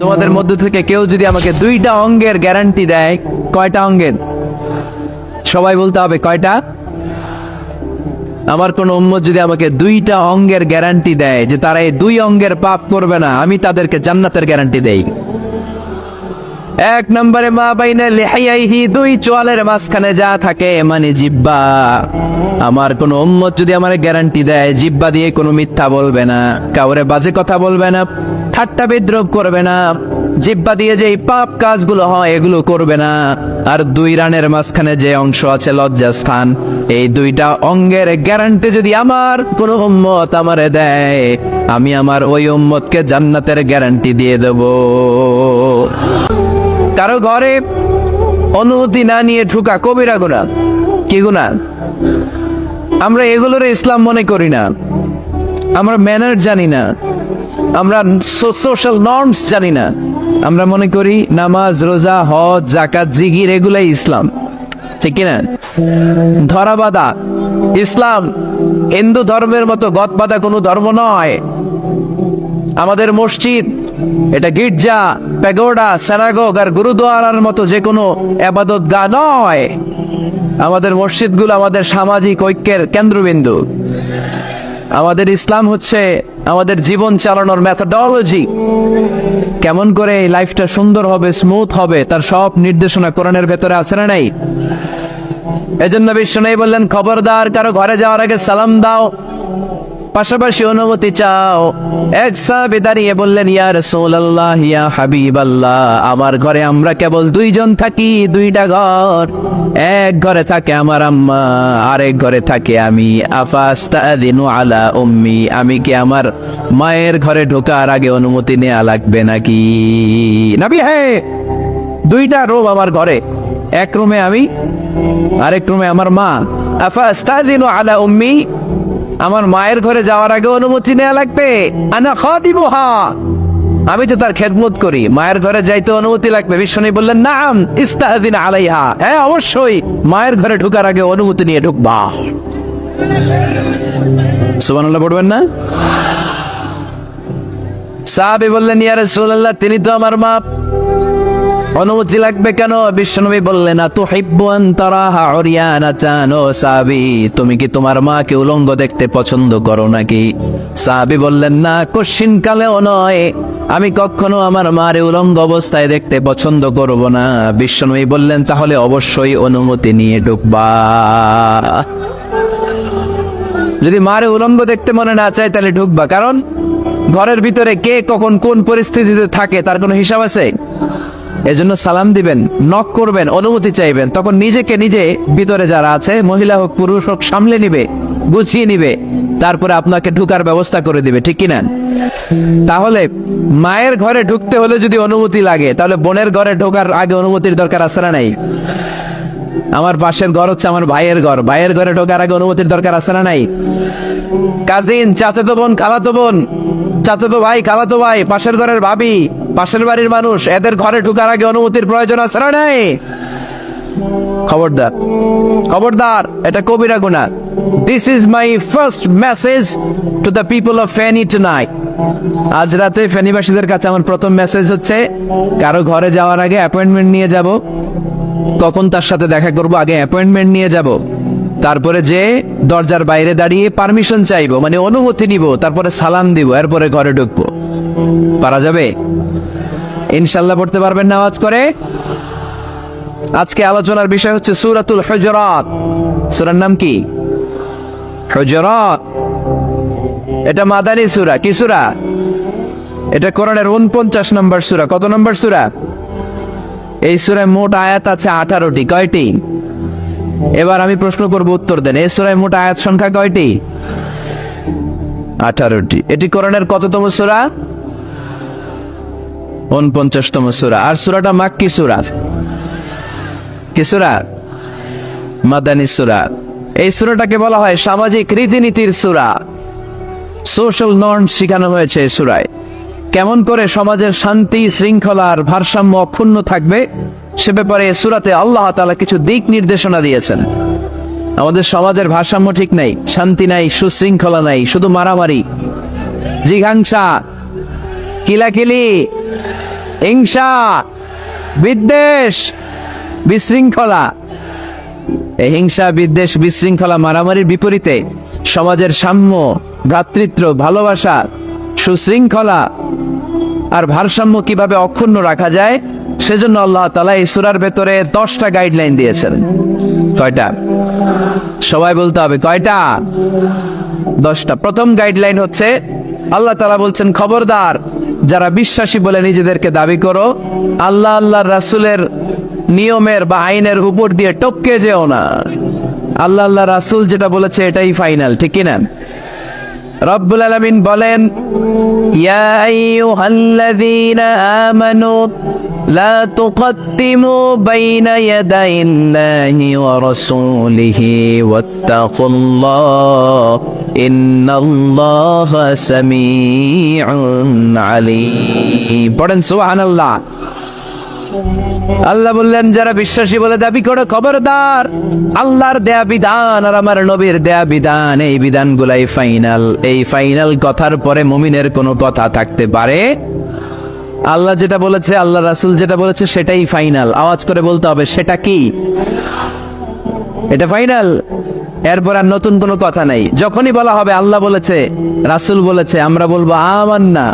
তোমাদের মধ্য থেকে কেউ যদি আমাকে 2টা অঙ্গের গ্যারান্টি দেয়, কয়টা অঙ্গের? সবাই বলতে হবে কয়টা? আমার কোন উম্মত যদি আমাকে 2টা অঙ্গের গ্যারান্টি দেয় যে তারা এই 2 অঙ্গের পাপ করবে না, আমি তাদেরকে জান্নাতের গ্যারান্টি দেই। 1 নম্বরে মা বাইনা লিহাইহি, 2 চোয়ালের মাঝখানে যা থাকে মানে জিহ্বা। আমার কোন উম্মত যদি আমার গ্যারান্টি দেয় জিহ্বা দিয়ে কোনো মিথ্যা বলবে না, কাউরে বাজে কথা বলবে না, ঠাট্টা বিদ্রুপ করবে না, জিহ্বা দিয়ে যে পাপ কাজগুলো হয় এগুলো করবে না, আর 2 রানের মাঝখানে যে অংশ আছে লজ্জাস্থান, এই 2টা অঙ্গের গ্যারান্টি যদি আমার কোন উম্মত আমারে দেয়, আমি আমার ওই উম্মতকে জান্নাতের গ্যারান্টি দিয়ে দেব। কারো ঘরে অনুমতি না নিয়ে ঢুকা কবিরা গুনাহ। কি গুনাহ? আমরা এগুলোর ইসলাম মনে করি না, আমরা ম্যানার জানি না, আমরা সোশ্যাল নর্মস জানি না। আমরা মনে করি নামাজ, রোজা, হজ, যাকাত, জিকির এগুলাই ইসলাম, ঠিক কিনা? ধরাবাঁধা ইসলাম হিন্দু ধর্মের মতো গদবাঁধা কোনো ধর্ম নয়। আমাদের মসজিদ এটা গির্জা, প্যাগোডা, সিনাগোগ আর গুরুদুয়ারার মতো যে কোনো ইবাদতগাহ নয়। আমাদের মসজিদগুলো আমাদের সামাজিক ঐক্যের কেন্দ্রবিন্দু। আমাদের ইসলাম হচ্ছে আমাদের জীবন চালানোর মেথোডোলজি। কেমন করে এই লাইফটা সুন্দর হবে, স্মুথ হবে, তার সব নির্দেশনা কোরআনের ভেতরে আছে না নাই? এজন্য বিশ্বনবী বললেন, খবরদার কারো ঘরে যাওয়ার আগে সালাম দাও, পাশাপাশি অনুমতি চাও। এক সাহাবী দাঁড়িয়ে বললেন, ইয়া রাসূলুল্লাহ, ইয়া হাবিবাল্লাহ, আমার ঘরে আমরা কেবল 2 জন থাকি, 2টা ঘর। এক ঘরে থাকে আমার আম্মা, আরেক ঘরে থাকে আমি। আফাস্তাযিনু আলা উম্মি, আমি কি আমার মায়ের ঘরে ঢোকার আগে অনুমতি নেওয়া লাগবে নাকি? নবী, হ্যাঁ, 2টা রুম আমার ঘরে, এক রুমে আমি, আরেক রুমে আমার মা। আফাস্তাযিনু আলা উম্মি, আমার মায়ের ঘরে যাওয়ার আগে অনুমতি নেওয়া লাগবে? আনা খাদিমুহা, আমি তো তার খেদমত করি, মায়ের ঘরে যাইতে অনুমতি লাগবে? বিশ্বনবী বললেন, নাম ইস্তাযিন আলাইহা, হ্যাঁ অবশ্যই মায়ের ঘরে ঢোকার আগে অনুমতি নিয়ে ঢুকবা। সুবহানাল্লাহ পড়বেন না? সাহাবী বললেন, ইয়া রাসূলুল্লাহ, তিনি তো আমার মা, অনুমতি লাগবে কেন? বিশ্বনবী বললেন, আতুহিব্বু আন তারাহা উরিয়ানাতান, ও সাহাবী, তুমি কি তোমার মাকে উলঙ্গ দেখতে পছন্দ করো নাকি? সাহাবী বললেন, না, কশিন কালেও নয়, আমি কখনো আমার মারে উলঙ্গ অবস্থায় দেখতে পছন্দ করব না। বিশ্বনবী বললেন, তাহলে অবশ্যই অনুমতি নিয়ে ঢুকবা। যদি মারে উলঙ্গ দেখতে মনে না চায় তাহলে ঢুকবা, কারণ ঘরের ভিতরে কে কখন কোন পরিস্থিতিতে থাকে তার কোনো হিসাব আছে। এজন্য সালাম দিবেন, নক করবেন, অনুমতি চাইবেন, তখন নিজেকে নিজে ভিতরে যারা আছে, মহিলা হোক পুরুষ হোক, সামলে নিবে, গুছিয়ে নিবে, তারপরে আপনাকে ঢুকার ব্যবস্থা করে দিবে, ঠিক কিনা? তাহলে মায়ের ঘরে ঢুকতে হলে যদি অনুমতি লাগে, তাহলে বোনের ঘরে ঢোকার আগে অনুমতির দরকার আছে না নাই? আমার পাশের ঘর হচ্ছে আমার ভাইয়ের ঘর, ভাইয়ের ঘরে ঢোকার আগে অনুমতির দরকার আছে না নাই? কাজিন, চাচাতো বোন, খালাতো বোন, চাচাতো ভাই, খালাতো ভাই, পাশের ঘরের ভাবি, পাশের বাড়ির মানুষ, এদের ঘরে ঢোকার আগে অনুমতির প্রয়োজন আছে না নাই? খবরদার, খবরদার, এটা কবিরা গুনাহ। This is my first message to the people of Feni tonight. আজ রাতে ফেনীবাসীদের কাছে আমার প্রথম মেসেজ হচ্ছে, কারো ঘরে যাওয়ার আগে অ্যাপয়েন্টমেন্ট নিয়ে যাব। কখন তার সাথে দেখা করব, আগে অ্যাপয়েন্টমেন্ট নিয়ে যাব, তারপরে যে দরজার বাইরে দাঁড়িয়ে পারমিশন চাইবো, মানে অনুমতি নিব, তারপরে সালাম দিব, এরপরে ঘরে ঢুকবো। পারা যাবে? ইনশাআল্লাহ পড়তে পারবেন না আওয়াজ করে? আজকে আলোচনার বিষয় হচ্ছে সূরাতুল হুজুরাত। সূরার নাম কি? হুজুরাত। এটা মাদানী সূরা। কি সূরা? এটা কোরআনের 49 নম্বর সূরা। কত নম্বর সূরা? এই সূরায় মোট আয়াত আছে 18টি। কয়টি? এবার আমি প্রশ্ন করব, উত্তর দেন। এই সূরায় মোট আয়াত সংখ্যা কয়টি? 18টি। এটি কোরআনের কততম সূরা? 49তম সূরা। আর সূরাটা মাক্কি সূরা। কি সূরা? মাদানী সূরা। এই সূরাটাকে বলা হয় সামাজিক রীতিনীতির সূরা। সোশ্যাল নর্ম শেখানো হয়েছে এই সূরায়। কেমন করে সমাজের শান্তি, শৃঙ্খলার ভারসাম্য অক্ষুণ্ণ থাকবে সে ব্যাপারে এই সূরাতে আল্লাহ তাআলা কিছু দিক নির্দেশনা দিয়েছেন। আমাদের সমাজের ভারসাম্য ঠিক নাই, শান্তি নাই, সুশৃঙ্খলা নাই, শুধু মারামারি, জিঘাংসা, কিলাকিলি, হিংসা, বিদ্বেষ, বিশৃঙ্খলা। এই হিংসা, বিদ্বেষ, বিশৃঙ্খলা, মারামারির বিপরীতে সমাজের সাম্য, ভ্রাতৃত্ব, ভালোবাসা, সুশৃঙ্খলা আর ভারসাম্য কিভাবে অক্ষুণ্ণ রাখা যায়, সেজন্য আল্লাহ তাআলা এই সূরার ভেতরে 10টা গাইডলাইন দিয়েছেন। কয়টা? সবাই বলতে হবে কয়টা? 10টা। প্রথম গাইডলাইন হচ্ছে আল্লাহ তাআলা বলছেন, খবরদার যারা বিশ্বাসী বলে নিজেদেরকে দাবি করো, আল্লাহ আল্লাহর রাসূলের নিয়মের বা আইনের উপর দিয়ে টপকে যেও না। আল্লাহ আল্লাহ রাসূল যেটা বলেছে এটাই ফাইনাল, ঠিক কি না? রব্বুল আলামিন বলেন, ইয়া আইয়ুহাল্লাযীনা আমানু লা তুকদ্দিমু বাইনা ইয়াদাইল্লাহি ওয়া রাসূলিহি ওয়াত্তাকুল্লাহ ইন্নাল্লাহা সামিউন আলীম। পড়েন সুবহানাল্লাহ। আল্লাহ বললেন, যারা বিশ্বাসী বলে দাবি করো, খবরদার আল্লাহর দেয়া বিধান আর আমার নবীর দেয়া বিধান, এই বিধানগুলাই ফাইনাল। এই ফাইনাল কথার পরে মুমিনের কোনো কথা থাকতে পারে? আল্লাহ যেটা বলেছে, আল্লাহ রাসূল যেটা বলেছে সেটাই ফাইনাল। আওয়াজ করে বলতে হবে, সেটা কি? এটা ফাইনাল। এরপর আর নতুন কোনো কথা নাই। যখনই বলা হবে আল্লাহ বলেছে, রাসূল বলেছে, আমরা বলবো আমান্না,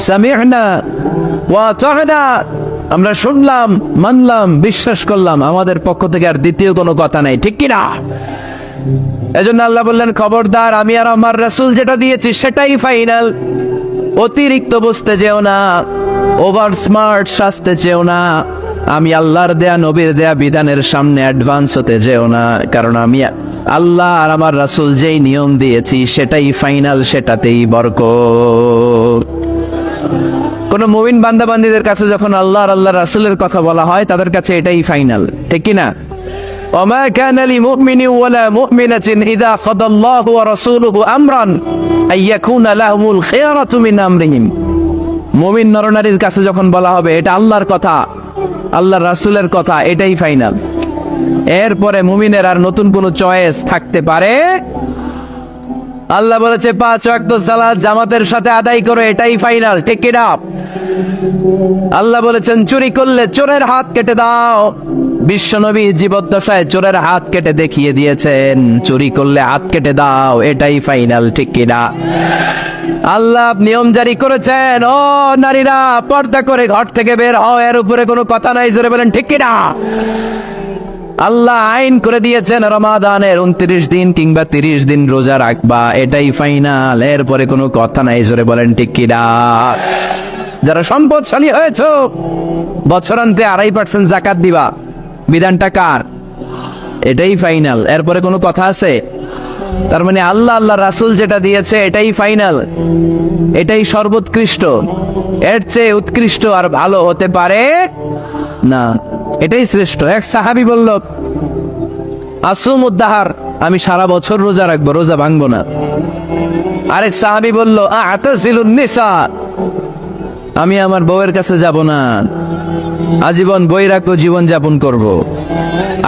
সামি'না ওয়া আতা'না, আমরা শুনলাম, মানলাম, বিশ্বাস করলাম, আমাদের পক্ষ থেকে আর দ্বিতীয় কোনো কথা নাই, ঠিক কি না? এজন্য আল্লাহ বললেন, খবরদার আমি আর আমার রাসূল যেটা দিয়েছি সেটাই ফাইনাল। অতিরিক্ত বুঝতে যেও না, ওভার স্মার্ট সাজতে যেও না, আমি আল্লাহর দেয়া নবীর দেয়া বিধানের সামনে অ্যাডভান্স হতে যেও না, কারণ আমি আল্লাহ আর আমার রাসূল যেই নিয়ম দিয়েছি সেটাই ফাইনাল, সেটাতেই বরকত। কোন মুমিন বান্দা বান্দীদের কাছে যখন আল্লাহ আর আল্লাহ রাসূলের কথা বলা হয়, তাদের কাছে এটাই ফাইনাল, ঠিক কি না? ওমা কানা লিমুমিনিন ওয়ালা মুমিনাতিন ইযা কাদাল্লাহু ওয়া রাসূলুহু আমরান আইয়াকুনা লাহুমুল খিয়ারাতু মিন আমরিহিম। মুমিন নরনারীর কাছে যখন বলা হবে এটা আল্লাহর কথা, আল্লাহর রাসূলের কথা, এটাই ফাইনাল। এরপরে মুমিনের আর নতুন কোনো চয়েস থাকতে পারে? আল্লাহ বলেছে 5 ওয়াক্ত সালাত জামাতের সাথে আদায় করো, এটাই ফাইনাল, ঠিক কি না? আল্লাহ বলেছেন, চুরি করলে চোরের হাত কেটে দাও। বিশ্বনবী জীবদ্দশায় চোরের হাত কেটে দেখিয়ে দিয়েছেন, চুরি করলে হাত কেটে দাও, এটাই ফাইনাল, ঠিক কি না? আল্লাহ নিয়ম জারি করেছেন, ও নারীরা পর্দা করে ঘর থেকে বের হও, এর উপরে কোনো কথা নাই, জোরে বলেন ঠিক কি না? আল্লাহ আইন করে দিয়েছেন রমাদানের 29 দিন কিংবা 30 দিন রোজা রাখবা, এটাই ফাইনাল, এরপরে কোনো কথা নাই, জোরে বলেন ঠিক কি না? যারা সম্পদশালী হয়েছে, বছরান্তে 2.5% যাকাত দিবা, বিধানটা কার? এটাই ফাইনাল, এরপরে কোনো কথা আছে? তার মানে আল্লাহ আল্লাহ রাসূল যেটা দিয়েছে এটাই ফাইনাল, এটাই সর্বোৎকৃষ্ট। এর চেয়ে উৎকৃষ্ট আর ভালো হতে পারে না, এটাই শ্রেষ্ঠ। এক সাহাবী বলল, আসুমুদ্দাহার, আমি সারা বছর রোজা রাখবো, রোজা ভাঙবো না। আরেক সাহাবী বলল, আতাজিলুন নিসা, আমি আমার বউয়ের কাছে যাব না, আজীবন বৈরাগ্য জীবন যাপন করব।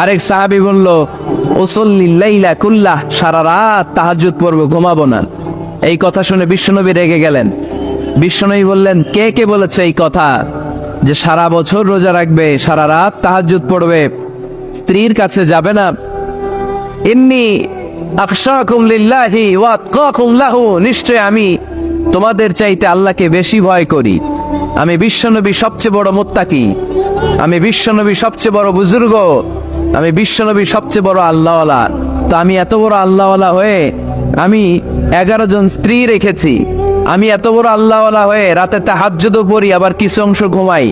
আরেক সাহাবী বলল, উসল্লিল লাইলা কুল্লাহ, সারা রাত তাহাজ্জুদ পড়ব, ঘুমাবো না। এই কথা শুনে বিশ্বনবী রেগে গেলেন। বিশ্বনবী বললেন, কে কে বলেছে এই কথা যে সারা বছর রোজা রাখবে, সারা রাত তাহাজ্জুদ পড়বে, স্ত্রীর কাছে যাবে না? ইন্নী আখশাকুম লিল্লাহি ওয়া আতকাকুম লাহু, নিশ্চয় আমি তোমাদের চাইতে আল্লাহকে বেশি ভয় করি। আমি বিশ্বনবী সবচেয়ে বড় মুত্তাকি, আমি বিশ্বনবী সবচেয়ে বড় বুজুর্গ, আমি বিশ্বনবী সবচেয়ে বড় আল্লাহওয়ালা। তো আমি এত বড় আল্লাহওয়ালা হয়ে আমি 11 জন স্ত্রী রেখেছি, আমি এত বড় আল্লাহওয়ালা হয়ে রাতে তাহাজ্জুদও পড়ি, আবার কিছু অংশ ঘুমাই,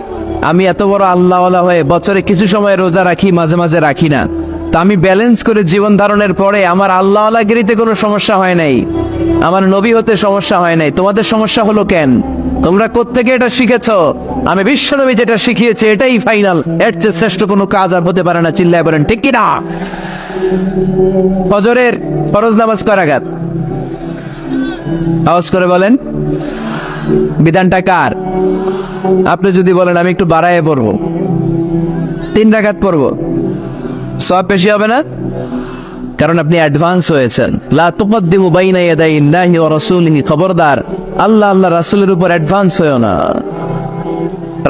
আমি এত বড় আল্লাহওয়ালা হয়ে বছরে কিছু সময় রোজা রাখি, মাঝে মাঝে রাখি না। তা আমি ব্যালেন্স করে জীবন ধারণের পরে আমার আল্লাহওয়ালাগিরিতে কোনো সমস্যা হয় নাই, আমার নবী হতে সমস্যা হয় নাই। তোমাদের সমস্যা হলো কেন? তোমরা কোত্থেকে এটা শিখেছো? আমি বিশ্বনবী যেটা শিখিয়েছি এটাই ফাইনাল, এর চেয়ে শ্রেষ্ঠ কোনো কাজ আর হতে পারে না। চিল্লায় বলেন ঠিক কি না? ফজরের ফরজ নামাজ কয় রাকাত? আওয়াজ করে বলেন, বিধানটা কার? আপনি যদি বলেন আমি একটু বাড়ায় পড়বো, 3 রাকাত পড়বো, সওয়াব বেশি হবে না? কারণ আপনি অ্যাডভান্স হয়েছেন। লা তুকদ্দিমু বাইনা ইয়াদাইল্লাহি ওয়া রাসূলিহি, খবরদার আল্লাহ আল্লাহ রাসূলের উপর অ্যাডভান্স হয়ো না।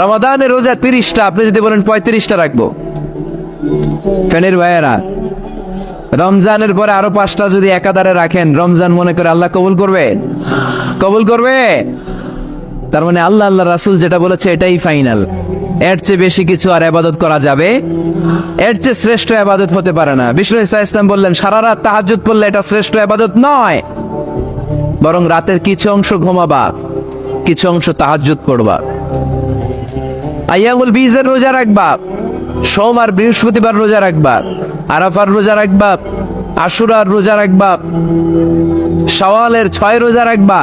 রমাদানের রোজা 30টা, আপনি যদি বলেন 35টা রাখবো, ফেনের ভাইয়েরা, রমজানের পরে আরো 5টা যদি একাধারে রাখেন, রমজান মনে করে আল্লাহ কবুল করবে? কবুল করবে? তার মানে আল্লাহ আল্লাহ রাসূল যেটা বলেছে এটাই ফাইনাল। এর চেয়ে বেশি কিছু আর ইবাদত করা যাবে, এর চেয়ে শ্রেষ্ঠ ইবাদত হতে পারে না। বিষ্ণু ইসা ইসলাম বললেন, সারা রাত তাহাজ্জুদ পড়লে এটা শ্রেষ্ঠ ইবাদত নয়, বরং রাতের কিছু অংশ ঘুমাবা, কিছু অংশ তাহাজ্জুদ পড়বা। আইয়ামুল বীজের রোজা রাখবা, সোম আর বৃহস্পতিবার রোজা রাখবা, আরাফার রোজা রাখবা, আশুরার রোজা রাখবা, শাওয়ালের 6 রোজা রাখবা।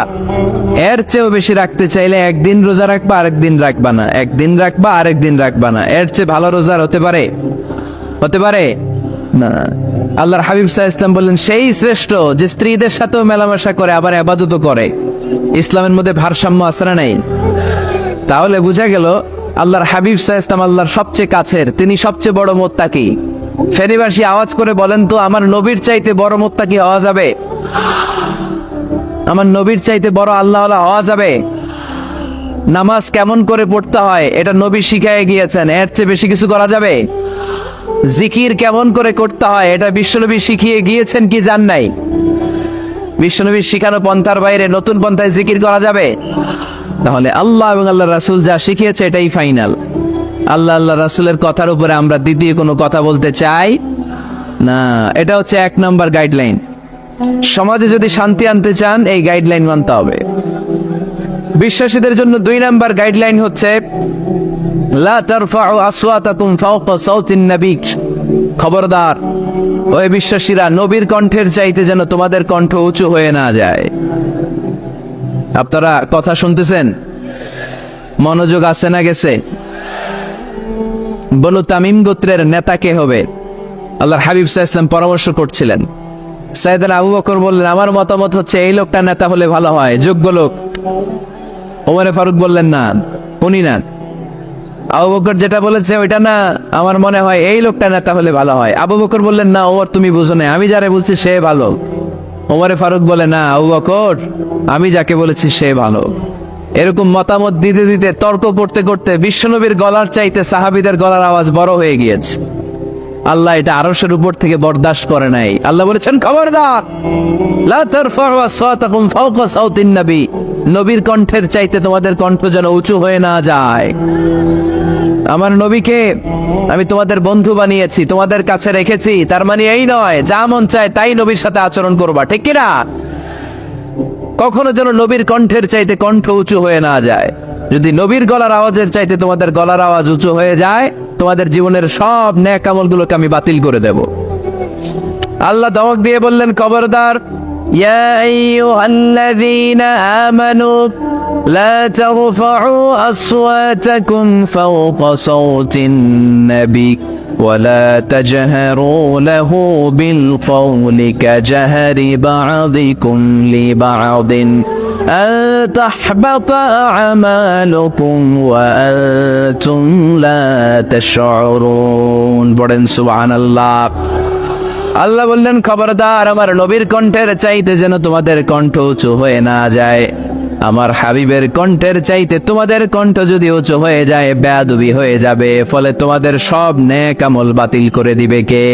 এর চেয়েও বেশি রাখতে চাইলে একদিন রোজা রাখবা, আরেকদিন রাখবা না, একদিন রাখবা, আরেকদিন রাখবা না। এর চেয়ে ভালো রোজার হতে পারে? হতে পারে না। আল্লাহর হাবিব সাল্লাল্লাহু আলাইহি ওয়াসাল্লাম বললেন, সেই শ্রেষ্ঠ যে স্ত্রীদের সাথেও মেলামেশা করে আবার ইবাদতও করে। ইসলামের মধ্যে ভারসাম্য আছে না নাই? তাহলে বোঝা গেল আল্লাহর হাবিব সাল্লাল্লাহু আলাইহি ওয়াসাল্লাম আল্লাহর সবচেয়ে কাছের, তিনি সবচেয়ে বড় মুত্তাকি। ফেনীবাসী আওয়াজ করে বলেন তো, আমার নবীর চাইতে বড় মুত্তাকি হওয়া যাবে? আমার নবীর চাইতে বড় আল্লাহওয়ালা হওয়া যাবে? নামাজ কেমন করে পড়তে হয় এটা নবী শিখায় গিয়েছেন, এর চেয়ে বেশি কিছু করা যাবে? জিকির কেমন করে করতে হয় এটা বিশ্বনবী শিখিয়ে গিয়েছেন কি জান নাই? বিশ্বনবীর শিখানো পন্থার বাইরে নতুন পন্থায় জিকির করা যাবে? তাহলে আল্লাহ এবং আল্লাহ রাসূল যা শিখিয়েছে এটাই ফাইনাল। আল্লাহ আল্লাহ রাসূলের কথার উপরে আমরা দ্বিতীয় কোনো কথা বলতে চাই না। এটা হচ্ছে 1 নম্বর গাইডলাইন। সমাজে যদি শান্তি আনতে চান এই গাইডলাইন মানতে হবে। বিশ্বাসীদের জন্য 2 নম্বর গাইডলাইন হচ্ছে লা তারফাউ আসওয়াতাকুম ফাওকা সাওতিন নবী। খবরদার ওই বিশ্বাসীরা, নবীর কণ্ঠের চাইতে যেন তোমাদের কণ্ঠ উঁচু হয়ে না যায়। আপনারা কথা শুনতেছেন? মনোযোগ আছে না গেছে? বনু তামিম গোত্রের নেতা কে হবে? আল্লাহর হাবিব সাল্লাল্লাহু আলাইহি ওয়াসাল্লাম পরামর্শ করছিলেন। সাইয়েদনা আবু বকর বললেন, আমার মতামত হচ্ছে এই লোকটা নেতা হলে ভালো হয়, যোগ্য লোক। ওমর ফারুক বললেন, না, উনি না। আবু বকর যেটা বলেছে ওইটা না, আমার মনে হয় এই লোকটা নেতা হলে ভালো হয়। আবু বকর বললেন, না ওমর তুমি বুঝো না, আমি যারে বলছি সে ভালো। ওমর ফারুক বলে, না আবু বকর, আমি যাকে বলেছি সে ভালো। এরকম মতামত দিতে দিতে, তর্ক করতে করতে বিশ্বনবীর গলার চাইতে সাহাবীদের গলার আওয়াজ বড় হয়ে গিয়েছে। আল্লাহ এটা আরশের উপর থেকে বরদাস্ত করে নাই। আল্লাহ বলেছেন, খবরদার, লা তারফাউ আসওয়াতাকুম ফাওকা সাওতিন নবী। নবীর কণ্ঠের চাইতে তোমাদের কণ্ঠ যেন উঁচু হয়ে না যায়। আমার নবীকে আমি তোমাদের বন্ধু বানিয়েছি, তোমাদের কাছে রেখেছি, তার মানে এই নয় যা মন চায় তাই নবীর সাথে আচরণ করবা, ঠিক কি না? কখনো যেন নবীর কণ্ঠের চাইতে কণ্ঠ উঁচু হয়ে না যায়। যদি নবীর গলার আওয়াজের চাইতে তোমাদের গলার আওয়াজ উঁচু হয়ে যায়, তোমাদের জীবনের সব নেক আমলগুলোকে আমি বাতিল করে দেব। আল্লাহ ধমক দিয়ে বললেন, খবরদার, ইয়া আইয়ুহাল্লাযীনা আমানু লা তারফাউ আসওয়াতাকুম ফাওকা সাওতিন নবী ولا تجهروا له بالقول كجهر بعضكم لبعض أن تحبط أعمالكم وأنتم لا تشعرون বলেন সুবহানাল্লাহ। আল্লাহ বললেন, খবরদার, আমার নবীর কণ্ঠের চাইতে যেন তোমাদের কণ্ঠ উঁচু হয়ে না যায়। আমার হাবিবের কণ্ঠের চাইতে তোমাদের কণ্ঠ যদি উঁচু হয়ে যায়, বেয়াদবি হয়ে যাবে, ফলে তোমাদের সব নেক আমল বাতিল করে দিবে কে?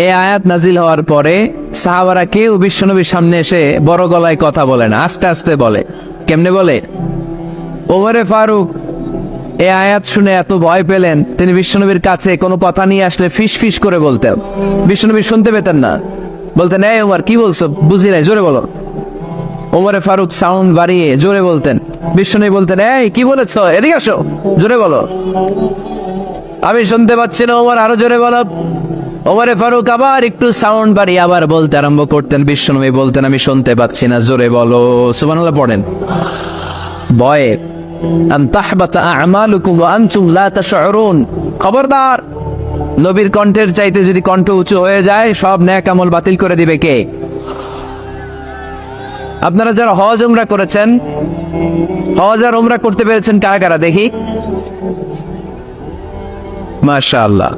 এই আয়াত নাজিল হওয়ার পরে সাহাবারা কেউ বিশ্বনবীর সামনে এসে বড় গলায় কথা বলে না, আস্তে আস্তে বলে। কেমনে বলে? ওমরে ফারুক এই আয়াত শুনে এত ভয় পেলেন, তিনি বিশ্বনবীর কাছে কোনো কথা নিয়ে আসলে ফিস ফিস করে বলতেন। বিশ্বনবী শুনতে পেতেন না, বলতেন, এই ওমর কি বলছো, বুঝি নাই, জোরে বলো। ওমরে ফারুক সাউন্ড বাড়িয়ে জোরে বলতেন। বিশ্বনবী বলতেন, এই কি বলেছো, এদিকে আসো, জোরে বলো, আমি শুনতে পাচ্ছি না, ওমর আরো জোরে বলো। ওমরে ফারুক আবার একটু সাউন্ড বাড়িয়ে আবার বলতে আরম্ভ করতেন। বিশ্বনবী বলতেন, আমি শুনতে পাচ্ছি না, জোরে বলো। সুবহানাল্লাহ পড়েন। ভয়ে আন তাহবাতা আমালুকুম ওয়া আনতুম লা তাশউরুন। খবরদার, নবীর কণ্ঠের চাইতে যদি কণ্ঠ উঁচু হয়ে যায়, সব নেক আমল বাতিল করে দিবে কে? আপনারা যারা হজ উমরা করেছেন, হজ আর উমরা করতে পেরেছেন কারা কারা দেখি? মাশাআল্লাহ।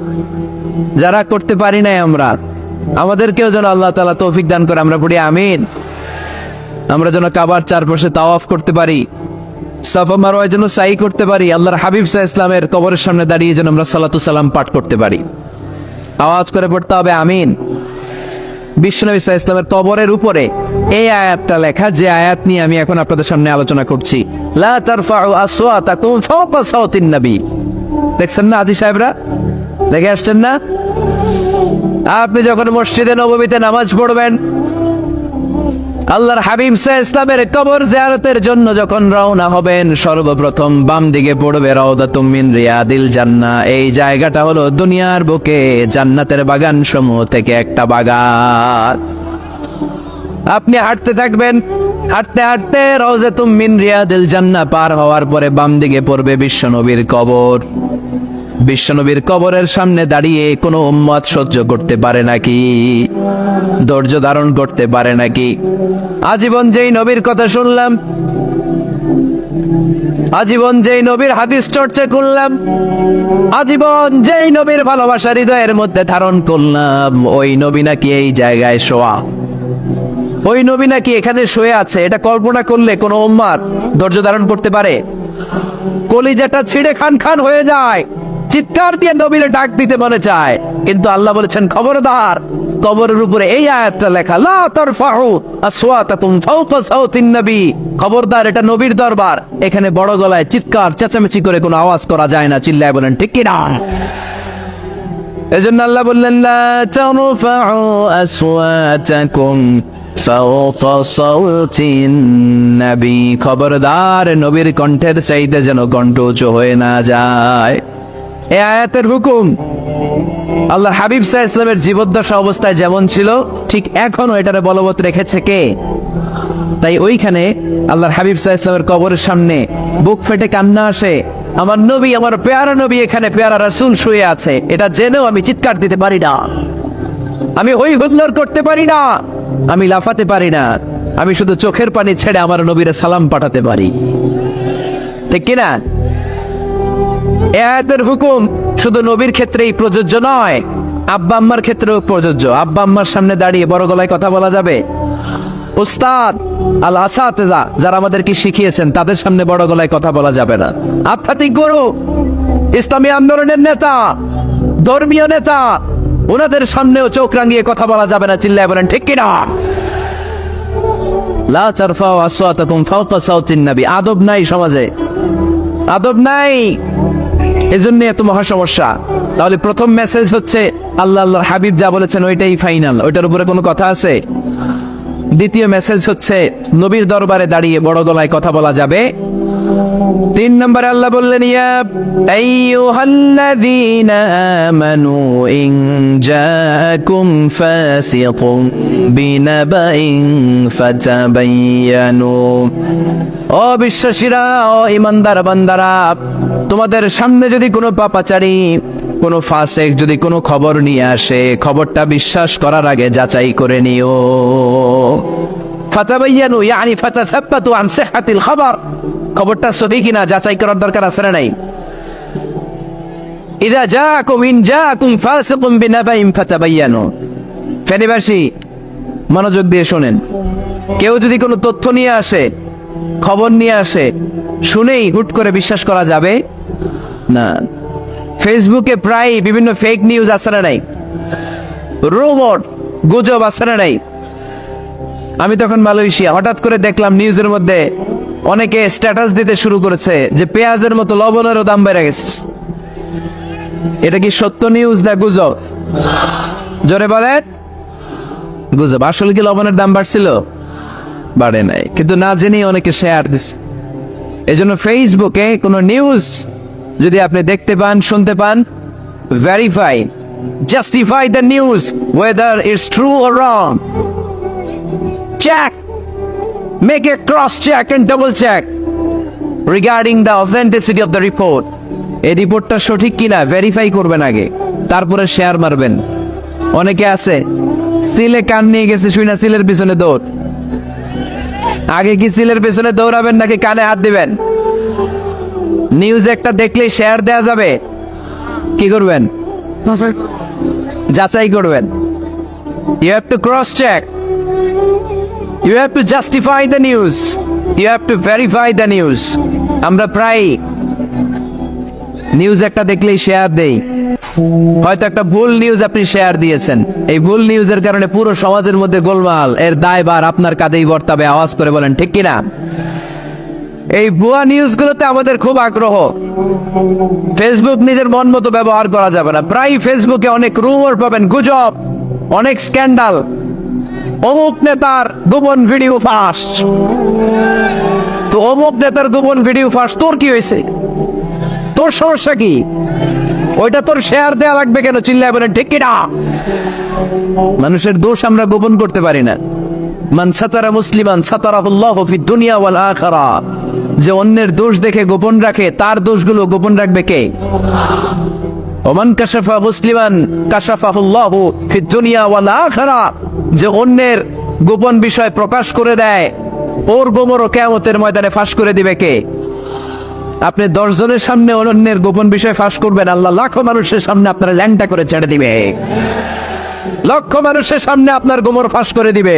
যারা করতে পারি নাই আমরা, আমাদেরকেও যেন আল্লাহ তাআলা তৌফিক দান করে, আমরা পড়ি আমিন। আমরা যেন কাবার চারপাশে তাওয়াফ করতে পারি, সাফা মারওয়ায় যেন সাই করতে পারি, আল্লাহর হাবিব সাল্লাল্লাহু আলাইহি ইসলামের কবরের সামনে দাঁড়িয়ে যেন আমরা সালাতু সালাম পাঠ করতে পারি। আওয়াজ করে পড়তে হবে আমিন। বিশ্বনবী সাল্লাল্লাহু আলাইহি ইসলামের কবরের উপরে এই আয়াতটা লেখা, যে আয়াত নিয়ে আমি এখন আপনাদের সামনে আলোচনা করছি। লা তারফাউ আসওয়াতাকুম ফাওকা সাওতিন নবী। দেখছেন না আজি সাহেবরা, দেখে আসছেন না? আপনি যখন মসজিদে নববীতে নামাজ পড়বেন, আল্লাহর হাবিব সাল্লাল্লাহু আলাইহি ইসলামের কবর জিয়ারতের জন্য যখন রওনা হবেন, সর্বপ্রথম বাম দিকে পড়বে রাউদাতুম মিন রিয়াদিল জান্নাহ। এই জায়গাটা হলো দুনিয়ার বুকে জান্নাতের বাগান সমূহ থেকে একটা বাগান। আপনি হাঁটতে থাকবেন, হাঁটতে হাঁটতে রাউদাতুম মিন রিয়াদিল জান্নাহ পার হওয়ার পরে বাম দিকে পড়বে বিশ্বনবীর কবর। বিশ্বনবীর কবরের সামনে দাঁড়িয়ে কোনো উম্মত সহ্য করতে পারে নাকি? ধৈর্য ধারণ করতে পারে নাকি? আজীবন যেই নবীর কথা শুনলাম, আজীবন যেই নবীর হাদিস চর্চা করলাম, আজীবন যেই নবীর ভালোবাসা হৃদয়ের মধ্যে ধারণ করলাম, ওই নবী নাকি এই জায়গায় শোয়া, ওই নবী নাকি এখানে শুয়ে আছে, এটা কল্পনা করলে কোনো উম্মত ধৈর্য ধারণ করতে পারে? কলিজাটা ছিঁড়ে খান খান হয়ে যায়, চিৎকার দিয়ে নবীরে ডাক দিতে মনে চায়, কিন্তু আল্লাহ বলেছেন খবরদার, কবরের উপরে এই আয়াতটা লেখা, লা তারফাউ আসওয়াতাকুম ফাওকা সাওতিন নবী। খবরদার, এটা নবীর দরবার, এখানে বড় গলায় চিৎকার চেঁচামেচি করে কোনো আওয়াজ করা যায় না। চিল্লায় বলেন ঠিক কি না? এজন্য আল্লাহ বললেন, লা তারফাউ আসওয়াতাকুম ফাওকা সাওতিন নবী। খবরদার, নবীর কণ্ঠের চাইতে যেন কণ্ঠ উঁচু হয়ে না যায়। এই আয়াতের হুকুম আল্লাহর হাবিব সাল্লাল্লাহু আলাইহি ইসলামের জীবদ্দশা অবস্থায় যেমন ছিল, ঠিক এখনো এটারে বলবৎ রেখেছে কে? তাই ওইখানে আল্লাহর হাবিব সাল্লাল্লাহু আলাইহি ইসলামের কবরের সামনে বুক ফেটে কান্না আসে, আমার নবী, আমার পেয়ারা নবী এখানে, পেয়ারা রাসূল শুয়ে আছে, এটা জেনেও আমি চিৎকার দিতে পারি না, আমি হই হুল্লোড় করতে পারি না, আমি লাফাতে পারি না, আমি শুধু চোখের পানি ছেড়ে আমার নবীরে সালাম পাঠাতে পারি। ঠিক কিনা? এই আয়াতের হুকুম শুধু নবীর ক্ষেত্রেই প্রযোজ্য নয়, আব্বা আম্মার ক্ষেত্রেও প্রযোজ্য। আব্বা আম্মার সামনে দাঁড়িয়ে বড় গলায় কথা বলা যাবে? উস্তাদ আল আসাতিজা যারা আমাদেরকে শিখিয়েছেন, তাদের সামনে বড় গলায় কথা বলা যাবে না। আধ্যাত্মিক গুরু, ইসলামী আন্দোলনের নেতা, ধর্মীয় নেতা, ওনাদের সামনেও চোখ রাঙিয়ে কথা বলা যাবে না। চিল্লায় বলেন ঠিক কিনা? লা তারফাউ আসওয়াতাকুম ফাওকা সাওতিন নবী। আদব নাই সমাজে, আদব নাই, এজন্য এত মহা সমস্যা। তাহলে প্রথম মেসেজ হচ্ছে আল্লাহ আল্লাহর হাবিব যা বলেছেন ওইটাই ফাইনাল, ওইটার উপরে কোনো কথা আছে? দ্বিতীয় মেসেজ হচ্ছে নবীর দরবারে দাঁড়িয়ে বড় গলায় কথা বলা যাবে। 3 নম্বরে আল্লাহ বললেন, ইয়া আইয়ুহাল্লাযীনা আমানু ইন জাআকুম ফাসিকুম বিনাবাইন ফাতাবায়ানু। ও বিশ্বাসীরা, ও ঈমানদার বান্দারা, তোমাদের সামনে যদি কোনো পাপাচারী, কোনো ফাসিক যদি কোনো খবর নিয়ে আসে, খবরটা বিশ্বাস করার আগে যাচাই করে নিও। ফাতাবায়ানু ইয়ানি ফাতাসাব্বাতু আন সিহহাতিল খবর। খবরটা সঠিক কিনা যাচাই করার দরকার আছে না নাই? ইযা জাআকুম ফাসিকুম বিনাবাইন ফাতাবায়ানু। ফেনীবাসী মনোযোগ দিয়ে শুনেন, কেউ যদি কোনো তথ্য নিয়ে আসে, খবর নিয়ে আসে, শুনেই হুট করে বিশ্বাস করা যাবে না। ফেসবুকে প্রায় বিভিন্ন ফেক নিউজ আছে না নাই? রুমর, গুজব আছে না নাই? আমি তখন মালয়েশিয়া, হঠাৎ করে দেখলাম নিউজের মধ্যে অনেকে স্ট্যাটাস দিতে শুরু করেছে যে পেঁয়াজের মতো লবণেরও দাম বেড়ে গেছে। এটা কি সত্য নিউজ না গুজব? জোরে বলেন। গুজব। আসলে কি লবণের দাম বাড়ছিল? বাড়ে নাই, কিন্তু না জেনেই অনেকে শেয়ার দিচ্ছে। এজন্য ফেসবুকে কোনো নিউজ যদি আপনি দেখতে পান, শুনতে পান, verify, justify the news whether it's true or wrong. Check, make a cross check and double check regarding the authenticity of the report. এই রিপোর্টটা সঠিক কিনা ভেরিফাই করবেন আগে, তারপরে শেয়ার মারবেন। অনেকে আছে সিলে কান নিয়ে গেছে, শুইনা সিলের পিছনে দৌড়। আগে কি সিলের পিছনে দৌড়াবেন নাকি কানে হাত দিবেন? নিউজ একটা দেখলেই শেয়ার দেয়া যাবে? কি করবেন? যাচাই করবেন। You have to cross check, you have to justify the news, you have to verify the news. আমরা প্রায় নিউজ একটা দেখলেই শেয়ার দেই। হয়তো একটা ভুল নিউজ আপনি শেয়ার দিয়েছেন, এই ভুল নিউজের কারণে পুরো সমাজের মধ্যে গোলমাল, এর দায়ভার আপনার কাঁধেই বর্তাবে। আওয়াজ করে বলেন ঠিক কিনা? এই ভুয়া নিউজগুলোতে আমাদের খুব আগ্রহ। ফেসবুক নিজের মন মতো ব্যবহার করা যাবে না। প্রায় ফেসবুকে অনেক রুমার পাবেন, গুজব, অনেক স্ক্যান্ডাল। অমুক নেতার গোপন ভিডিও ফাঁস, তো অমুক নেতার গোপন ভিডিও ফাঁস, তোর কি হয়েছে? তোর সমস্যা কি? ওইটা তোর শেয়ার দেয়া লাগবে কেন? চিল্লায় বলেন ঠিক কিনা? মানুষের দোষ আমরা গোপন করতে পারি না। মান সাতারা মুসলিমান সাতারাহুল্লাহু ফিদ দুনিয়া ওয়াল আখিরা। যে অন্যের দোষ দেখে গোপন রাখে, তার দোষগুলো গোপন রাখবে কে? ওমান কাশাফা মুসলিমান কাশাফাহুল্লাহু ফিদ দুনিয়া ওয়াল আখিরা। যে অন্যের গোপন বিষয় প্রকাশ করে দেয়, ওর গোমরও কিয়ামতের ময়দানে ফাঁস করে দিবে কে? আপনি 10 জনের সামনে অন্যের গোপন বিষয় ফাঁস করবেন, আল্লাহ লাখো মানুষের সামনে আপনার ল্যাংটা করে ছেড়ে দিবে। লক্ষ মানুষের সামনে আপনার গোমর ফাঁস করে দিবে।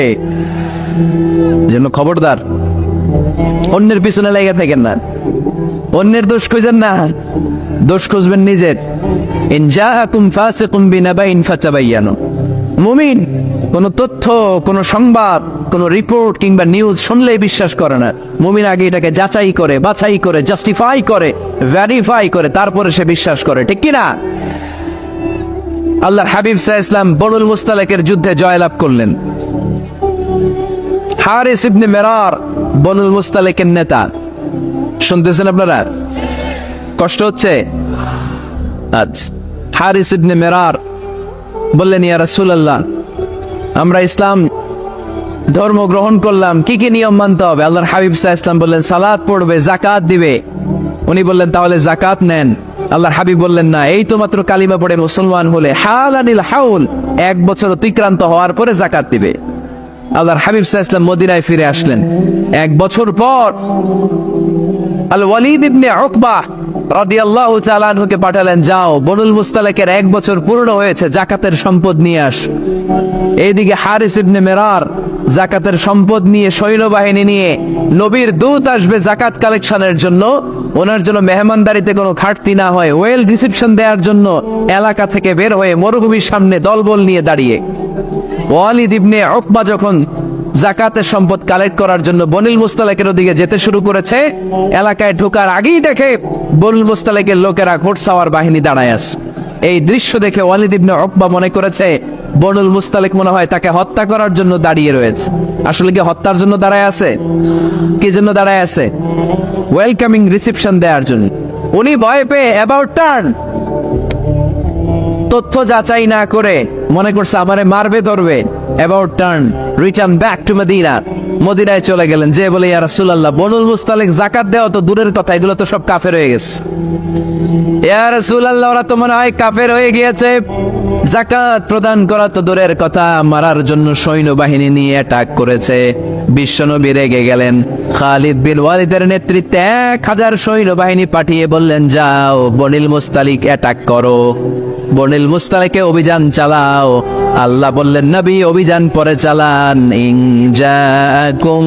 জন্য খবরদার, অন্যের পিছনে লেগে থাকেন না, অন্যের দোষ খুঁজেন না, দোষ খুঁজবেন নিজের। ইন জাআকুম ফাসিকুম বিনাবাইন ফাতাবায়ানু। মুমিন কোন তথ্য, কোন সংবাদ, কোন রিপোর্ট কিংবা নিউজ শুনলেই বিশ্বাস করে না। মুমিন আগে এটাকে যাচাই করে, বাছাই করে, জাস্টিফাই করে, ভেরিফাই করে, তারপরে সে বিশ্বাস করে। ঠিক কিনা? আল্লাহর হাবিব সাল্লাল্লাহু আলাইহি ওয়াসাল্লাম বনুল মুস্তালিকের যুদ্ধে জয়লাভ করলেন। হারিস ইবনে মিরার বনুল মুস্তালিকের নেতা। শুনতেছেন আপনারা? কষ্ট হচ্ছে? আচ্ছা, হারিস ইবনে মিরার বললেন, ইয়া রাসূলুল্লাহ, আমরা ইসলাম ধর্ম গ্রহণ করলাম, কি কি নিয়ম মানতে হবে? আল্লাহর হাবিব সাল্লাল্লাহু আলাইহি ওয়াসাল্লাম বললেন, সালাত পড়বে, যাকাত দিবে। উনি বললেন, তাহলে যাকাত নেন। আল্লাহর হাবিব বললেন, না, এই তো মাত্র কালিমা পড়ে মুসলমান হলে হালানিল হাউল, 1 বছর অতিক্রান্ত হওয়ার পরে যাকাত দিবে। আল্লাহর হাবিব সাল্লাল্লাহু আলাইহি ওয়াসাল্লাম মদিনায় ফিরে আসলেন। 1 বছর পর আল ওয়ালিদ ইবনে উকবা রাদিয়াল্লাহু তাআলা আনহুকে পাঠালেন, যাও বনুল মুস্তালিকের 1 বছর পূর্ণ হয়েছে, যাকাতের সম্পদ নিয়ে আস। এইদিকে হারিস ইবনে মিরার যাকাতের সম্পদ নিয়ে, সৈন্যবাহিনী নিয়ে, নবীর দূত আসবে যাকাত কালেকশনের জন্য, ওনার জন্য মেহমানদারিতে কোনো ঘাটতি না হয়, ওয়েল রিসেপশন দেওয়ার জন্য এলাকা থেকে বের হয়ে মরুভূমির সামনে দলবল নিয়ে দাঁড়িয়ে। ওয়ালিদ ইবনে উকবা যখন যাকাতের সম্পদ কালেক্ট করার জন্য বনুল মুস্তালিকের দিকে যেতে শুরু করেছে, এলাকায় ঢোকার আগেই দেখে বনুল মুস্তালিকের লোকেরা ঘোড়সাওয়ার বাহিনী দাঁড়ায় আছে। এই দৃশ্য দেখে ওয়ালিদ ইবনে উকবা মনে করেছে বনুল মুস্তালিক মনে হয় তাকে হত্যা করার জন্য দাঁড়িয়ে রয়েছে। আসলে কি হত্যার জন্য দাঁড়ায় আছে? কি জন্য দাঁড়ায় আছে? ওয়েলকামিং রিসেপশন দেওয়ার জন্য। উনি ভয় পেয়ে অ্যাবাউট টার্ন, তথ্য যাচাই না করে মনে করছে আমারে মারবে, ধরবে, about turn, return back to Medina. মদিনায় চলে গেলেন, যে বলে, ইয়া রাসূলুল্লাহ, বনুল মুস্তালিক যাকাত দেওয়া তো দূরের কথা, এগুলো তো সব কাফের হয়ে গেছে। ইয়া রাসূলুল্লাহ, ওরা তো মনে হয় কাফের হয়ে গিয়েছে, যাকাত প্রদান করা তো দূরের কথা, মারার জন্য সৈন্যবাহিনী নিয়ে অ্যাটাক করেছে। বিশ্বনবী রেগে গেলেন। খালিদ বিন ওয়ালিদের নেতৃত্বে 1000 সৈন্যবাহিনী পাঠিয়ে বললেন, যাও বনুল মুস্তালিক অ্যাটাক করো, বনুল মুস্তালিকে অভিযান চালাও। আল্লাহ বললেন, নবী অভিযান পরে চালান। ইন জাআকুম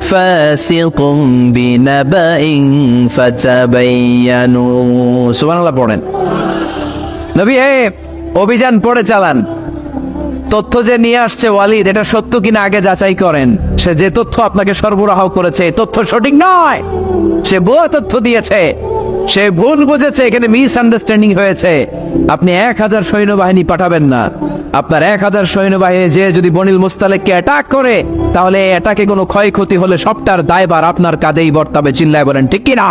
ফাসিকুম বিনাবাইন ফাতাবায়ানু। সুবহানাল্লাহ পড়েন। নবী অভিযান পরে চালান। তথ্য যে নিয়ে আসছে ওয়ালিদ, এটা সত্য কিনা আগে যাচাই করেন। সে যে তথ্য আপনাকে সরবরাহ করেছে, এই তথ্য সঠিক নয়, সে ভুয়া তথ্য দিয়েছে, সে ভুল বুঝেছে, এখানে মিস আন্ডারস্ট্যান্ডিং হয়েছে। আপনি 1000 সৈন্যবাহিনী পাঠাবেন না। আপনার 1000 সৈন্যবাহিনী যে যদি বনুল মুস্তালিককে অ্যাটাক করে, তাহলে এই অ্যাটাকে কোনো ক্ষয়ক্ষতি হলে সবটার দায়ভার আপনার কাঁধেই বর্তাবে। চিল্লায় বলেন ঠিক কিনা?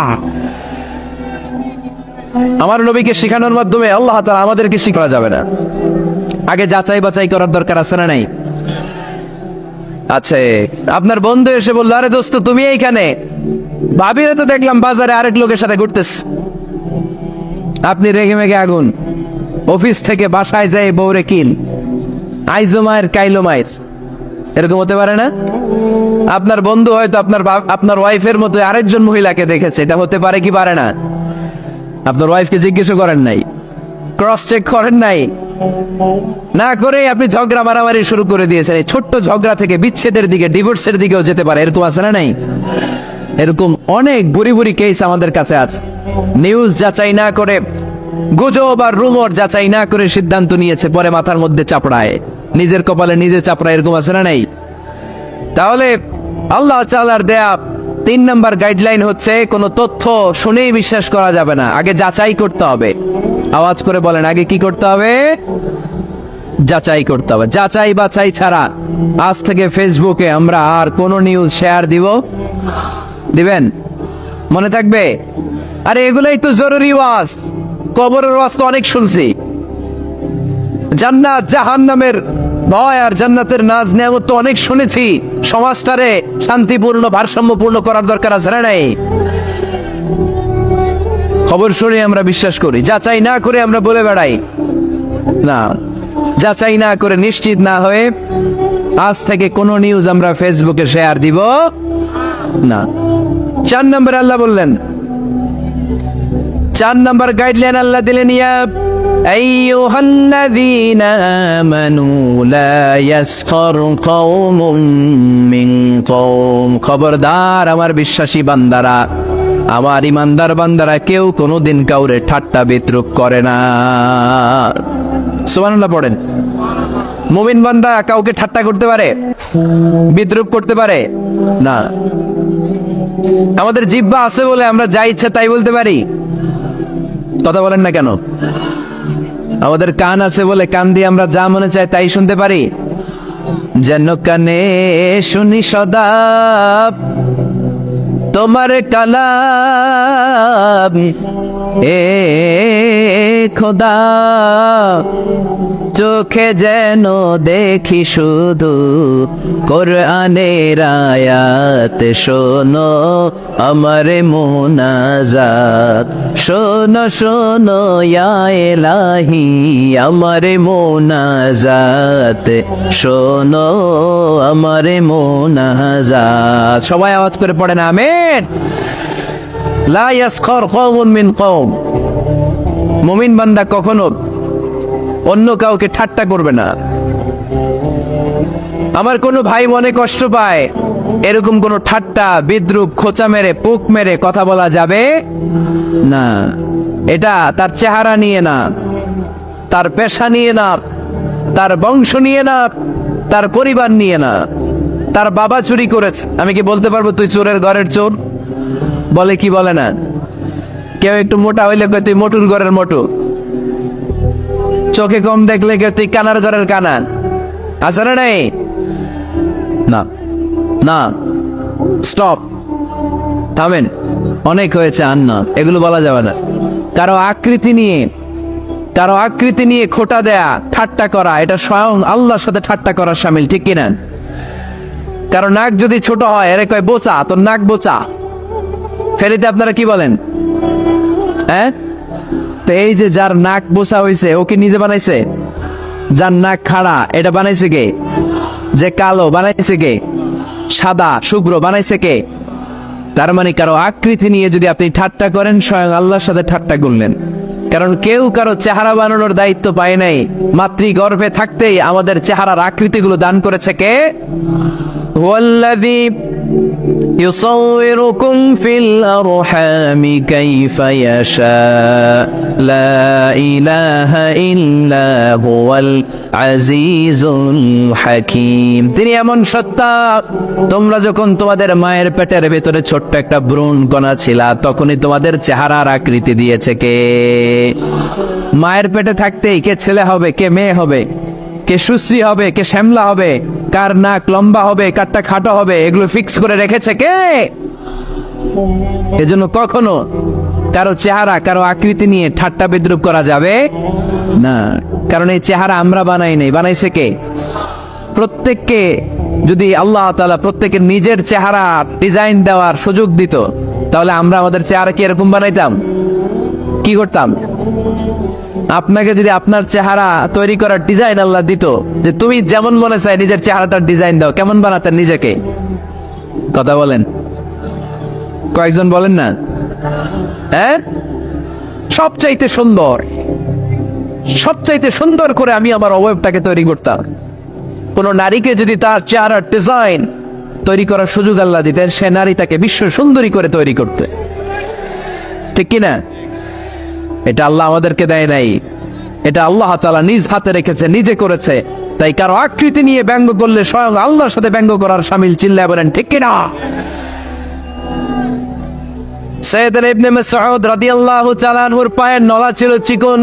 আমার নবীকে শিখানোর মাধ্যমে আল্লাহ তাআলা আমাদেরকে শিখা যাবে না। আগে যাচাই বাছাই করার দরকার আছে না নাই? আচ্ছা, আপনার বন্ধু এসে বলল, আরে দোস্ত তুমি এইখানে, ভাবিরে তো দেখলাম বাজারে আরেক লোকের সাথে ঘুরতেছ। আপনি রেগে মেগে আগুন, অফিস থেকে বাসায় যায় বউরে কিল, আইজো মায়ের কাইলো মায়ের, এরকম হতে পারে না? আপনার বন্ধু হয়তো আপনার ওয়াইফের মতো আরেকজন মহিলাকে দেখেছে, এটা হতে পারে কি পারে না? আপনার ওয়াইফকে জিজ্ঞেস করেন নাই, ক্রস চেক করেন নাই, না করে আপনি ঝগড়া মারামারি শুরু করে দিয়েছেন। এই ছোট্ট ঝগড়া থেকে বিচ্ছেদের দিকে, ডিভোর্সের দিকেও যেতে পারে, এরকম আছে না নাই? এরকম অনেক বুড়ি বুড়ি কেস আমাদের কাছে আছে। নিউজ যাচাই না করে, গুজব আর রুমর যাচাই না করে সিদ্ধান্ত নিয়েছে, পরে মাথার মধ্যে চাপড়ায়, নিজের কপালে নিজে চাপড়ায়, এরকম আছে না নাই? তাহলে আল্লাহ তাআলার দেয়া 3 নাম্বার গাইডলাইন হচ্ছে, কোন তথ্য শুনেই বিশ্বাস করা যাবে না, আগে যাচাই করতে হবে। আওয়াজ করে বলেন, আগে কি করতে হবে? যাচাই করতে হবে। যাচাই বাছাই ছাড়া আজ থেকে ফেসবুকে আমরা আর কোন নিউজ শেয়ার দিবেন? মনে থাকবে? আরে এগুলাই তো জরুরি ওয়াজ। কবরের ওয়াজ তো অনেক শুনছি, জান্নাত জাহান্নামের ভয় আর জান্নাতের নাজ নেয়ামত তো অনেক শুনেছি। সমাজটারে শান্তিপূর্ণ ভারসাম্যপূর্ণ করার দরকার আছে না নাই? খবর শুনে আমরা বিশ্বাস করি, যাচাই না করে আমরা বলে বেড়াই না। যাচাই না করে, নিশ্চিত না হয়ে আজ থেকে কোনো নিউজ আমরা ফেসবুকে শেয়ার দিব না। 4 নম্বরে আল্লাহ বললেন, 4 নম্বর গাইডলাইন আল্লাহ দিলেন, ইয়া আইয়ুহাল্লাযীনা আমানু লা ইয়াসখার কওমুম মিন কওম। খবরদার আমার বিশ্বাসী বান্দারা, আমার ইমানদার বান্দারা, কেউ কোনোদিন কাউরে ঠাট্টা বিদ্রূপ করে না। সুবহানাল্লাহ পড়েন। মুমিন বান্দা কাউকে ঠাট্টা করতে পারে, বিদ্রূপ করতে পারে না। আমাদের জিহ্বা আছে বলে আমরা যা ইচ্ছা তাই বলতে পারি, কথা বলেন না কেন? আমাদের কান আছে বলে কান দিয়ে আমরা যা মনে চাই তাই শুনতে পারি। যেন কানে শুনি সদা তোমার কালাম, এ খোদা চোখে যেন দেখি শুধু কোরআনের আয়াত। শোনো আমার মুনাজাত, শোনো শোনো ইয়া ইলাহি আমার মুনাজাত, শোনো আমার মুনাজাত। সবাই আওয়াজ করে পড়েন আমিন। লা ইয়াসখার কওমুন মিন কওম। মুমিন বান্দা কখনো অন্য কাউকে ঠাট্টা করবে না। আমার কোনো ভাই মনে কষ্ট পায়, এরকম কোনো ঠাট্টা বিদ্রূপ খোঁচা মেরে পুক মেরে কথা বলা যাবে না। এটা তার চেহারা নিয়ে না, তার পেশা নিয়ে না, তার বংশ নিয়ে না, তার পরিবার নিয়ে না। তার বাবা চুরি করেছে, আমি কি বলতে পারবো তুই চোরের ঘরের চোর? বলে কি বলে না? কেউ একটু মোটা হইলে কয় তুই মোটুর ঘরের মোটু, চোখে কম দেখলে কেউ তুই কানার ঘরের কানা। আছে না নাই? না না, স্টপ, থামেন, অনেক হয়েছে। আর না, এগুলো বলা যাবে না। কারো আকৃতি নিয়ে খোটা দেয়া, ঠাট্টা করা, এটা স্বয়ং আল্লাহর সাথে ঠাট্টা করার শামিল, ঠিক কিনা? কারো নাক যদি ছোট হয়, এরে কয় বোচা, তোর নাক বোচা। ফেরিতে আপনারা কি বলেন? হ্যাঁ, তো এই যে যার নাক বোচা হয়েছে, ও কি নিজে বানাইছে? যার নাক খাড়া, এটা বানাইছে কে? যে কালো, বানাইছে কে? সাদা শুভ্র, বানাইছে কে? তার মানে কারো আকৃতি নিয়ে যদি আপনি ঠাট্টা করেন, স্বয়ং আল্লাহর সাথে ঠাট্টা করলেন। কারণ কেউ কারো চেহারা বানানোর দায়িত্ব পায় নাই। মাতৃগর্ভে থাকতেই আমাদের চেহারার আকৃতিগুলো দান করেছে কে? হুয়াল্লাযী ইউসাউইরুকুম ফিল আরহামি কাইফা ইয়াশা লা ইলাহা ইল্লা হুয়াল আজিজুল হাকীম। তিনি এমন সত্তা, তোমরা যখন তোমাদের মায়ের পেটের ভেতরে ছোট্ট একটা ভ্রূণ কণা ছিলা, তখনই তোমাদের চেহারার আকৃতি দিয়েছে কে? মায়ের পেটে থাকতেই কে ছেলে হবে, কে মেয়ে হবে, কে সুশ্রী হবে, কে শ্যামলা হবে, কার নাক লম্বা হবে, কারটা খাটো হবে, এগুলো ফিক্স করে রেখেছে কে? এজন্য কখনো কারো চেহারা, কারো আকৃতি নিয়ে ঠাট্টা বিদ্রূপ করা যাবে না। কারণ এই চেহারা আমরা বানাই নাই, বানাইছে কে? প্রত্যেককে যদি আল্লাহ তাআলা প্রত্যেকের নিজের চেহারা ডিজাইন দেওয়ার সুযোগ দিত, তাহলে আমরা আমাদের চেহারা কি এরকম বানাইতাম? কি করতাম? আপনাকে যদি আপনার চেহারা তৈরি করার ডিজাইন আল্লাহ দিত, যে তুমি যেমন মনে চাই নিজের চেহারাটার ডিজাইন দাও, কেমন বানাতেন নিজেকে? কথা বলেন, কয়েকজন বলেন না? হ্যাঁ, সবচাইতে সুন্দর করে আমি আমার অবয়বটাকে তৈরি করতাম। কোন নারীকে যদি তার চেহারার ডিজাইন তৈরি করার সুযোগ আল্লাহ দিতেন, সে নারী তাকে বিশ্ব সুন্দরী করে তৈরি করতে। ঠিক কিনা? এটা আল্লাহ আমাদেরকে দেয় নাই, এটা আল্লাহ তাআলা নিজ হাতে রেখেছে, নিজে করেছে। তাই কারো আকৃতি নিয়ে ব্যঙ্গ করলে স্বয়ং আল্লাহর সাথে ব্যঙ্গ করার শামিল। চিল্লায় বলেন ঠিক কিনা? সাইয়েদনা ইবনে মাসউদ রাদিয়াল্লাহু তাআলা আনহুর পায়ের নলা ছিল চিকন।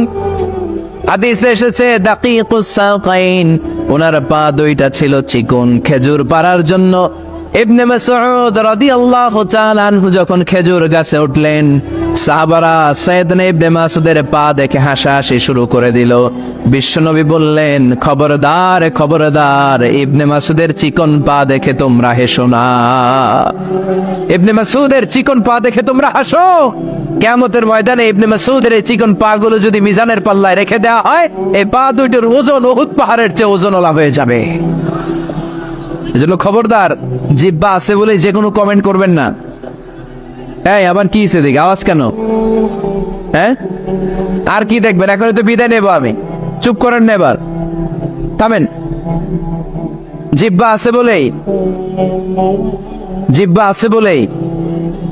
হাদিসে এসেছে দাকিকুস সাকাইন, ওনার পা দুইটা ছিল চিকন খেজুর পাড়ার জন্য। ইবনে মাসউদ রাদিয়াল্লাহু তাআলা আনহু যখন খেজুর গাছে উঠলেন, সাহাবারা সাইয়েদনা ইবনে মাসউদের পা দেখে হাসাহাসি শুরু করে দিল। বিশ্বনবী বললেন, খবরদার খবরদার, ইবনে মাসউদের চিকন পা দেখে তোমরা হেসো না। ইবনে মাসউদের চিকন পা দেখে তোমরা হাসো। কিয়ামতের ময়দানে ইবনে মাসউদের এই চিকন পা গুলো যদি মিজানের পাল্লায় রেখে দেওয়া হয়, এই পা দুইটার ওজন উহুদ পাহাড়ের চেয়ে ওজনওয়ালা হয়ে যাবে। এজন্য খবরদার, জিহ্বা আছে বলে যে কোনো কমেন্ট করবেন না। এই আবার কি হইছে দেখি, আওয়াজ কেন? হ্যাঁ, আর কি দেখবেন? এখন তো বিদায় নেব আমি, চুপ করেন না, এবার থামেন। জিহ্বা আছে বলেই, জিহ্বা আছে বলেই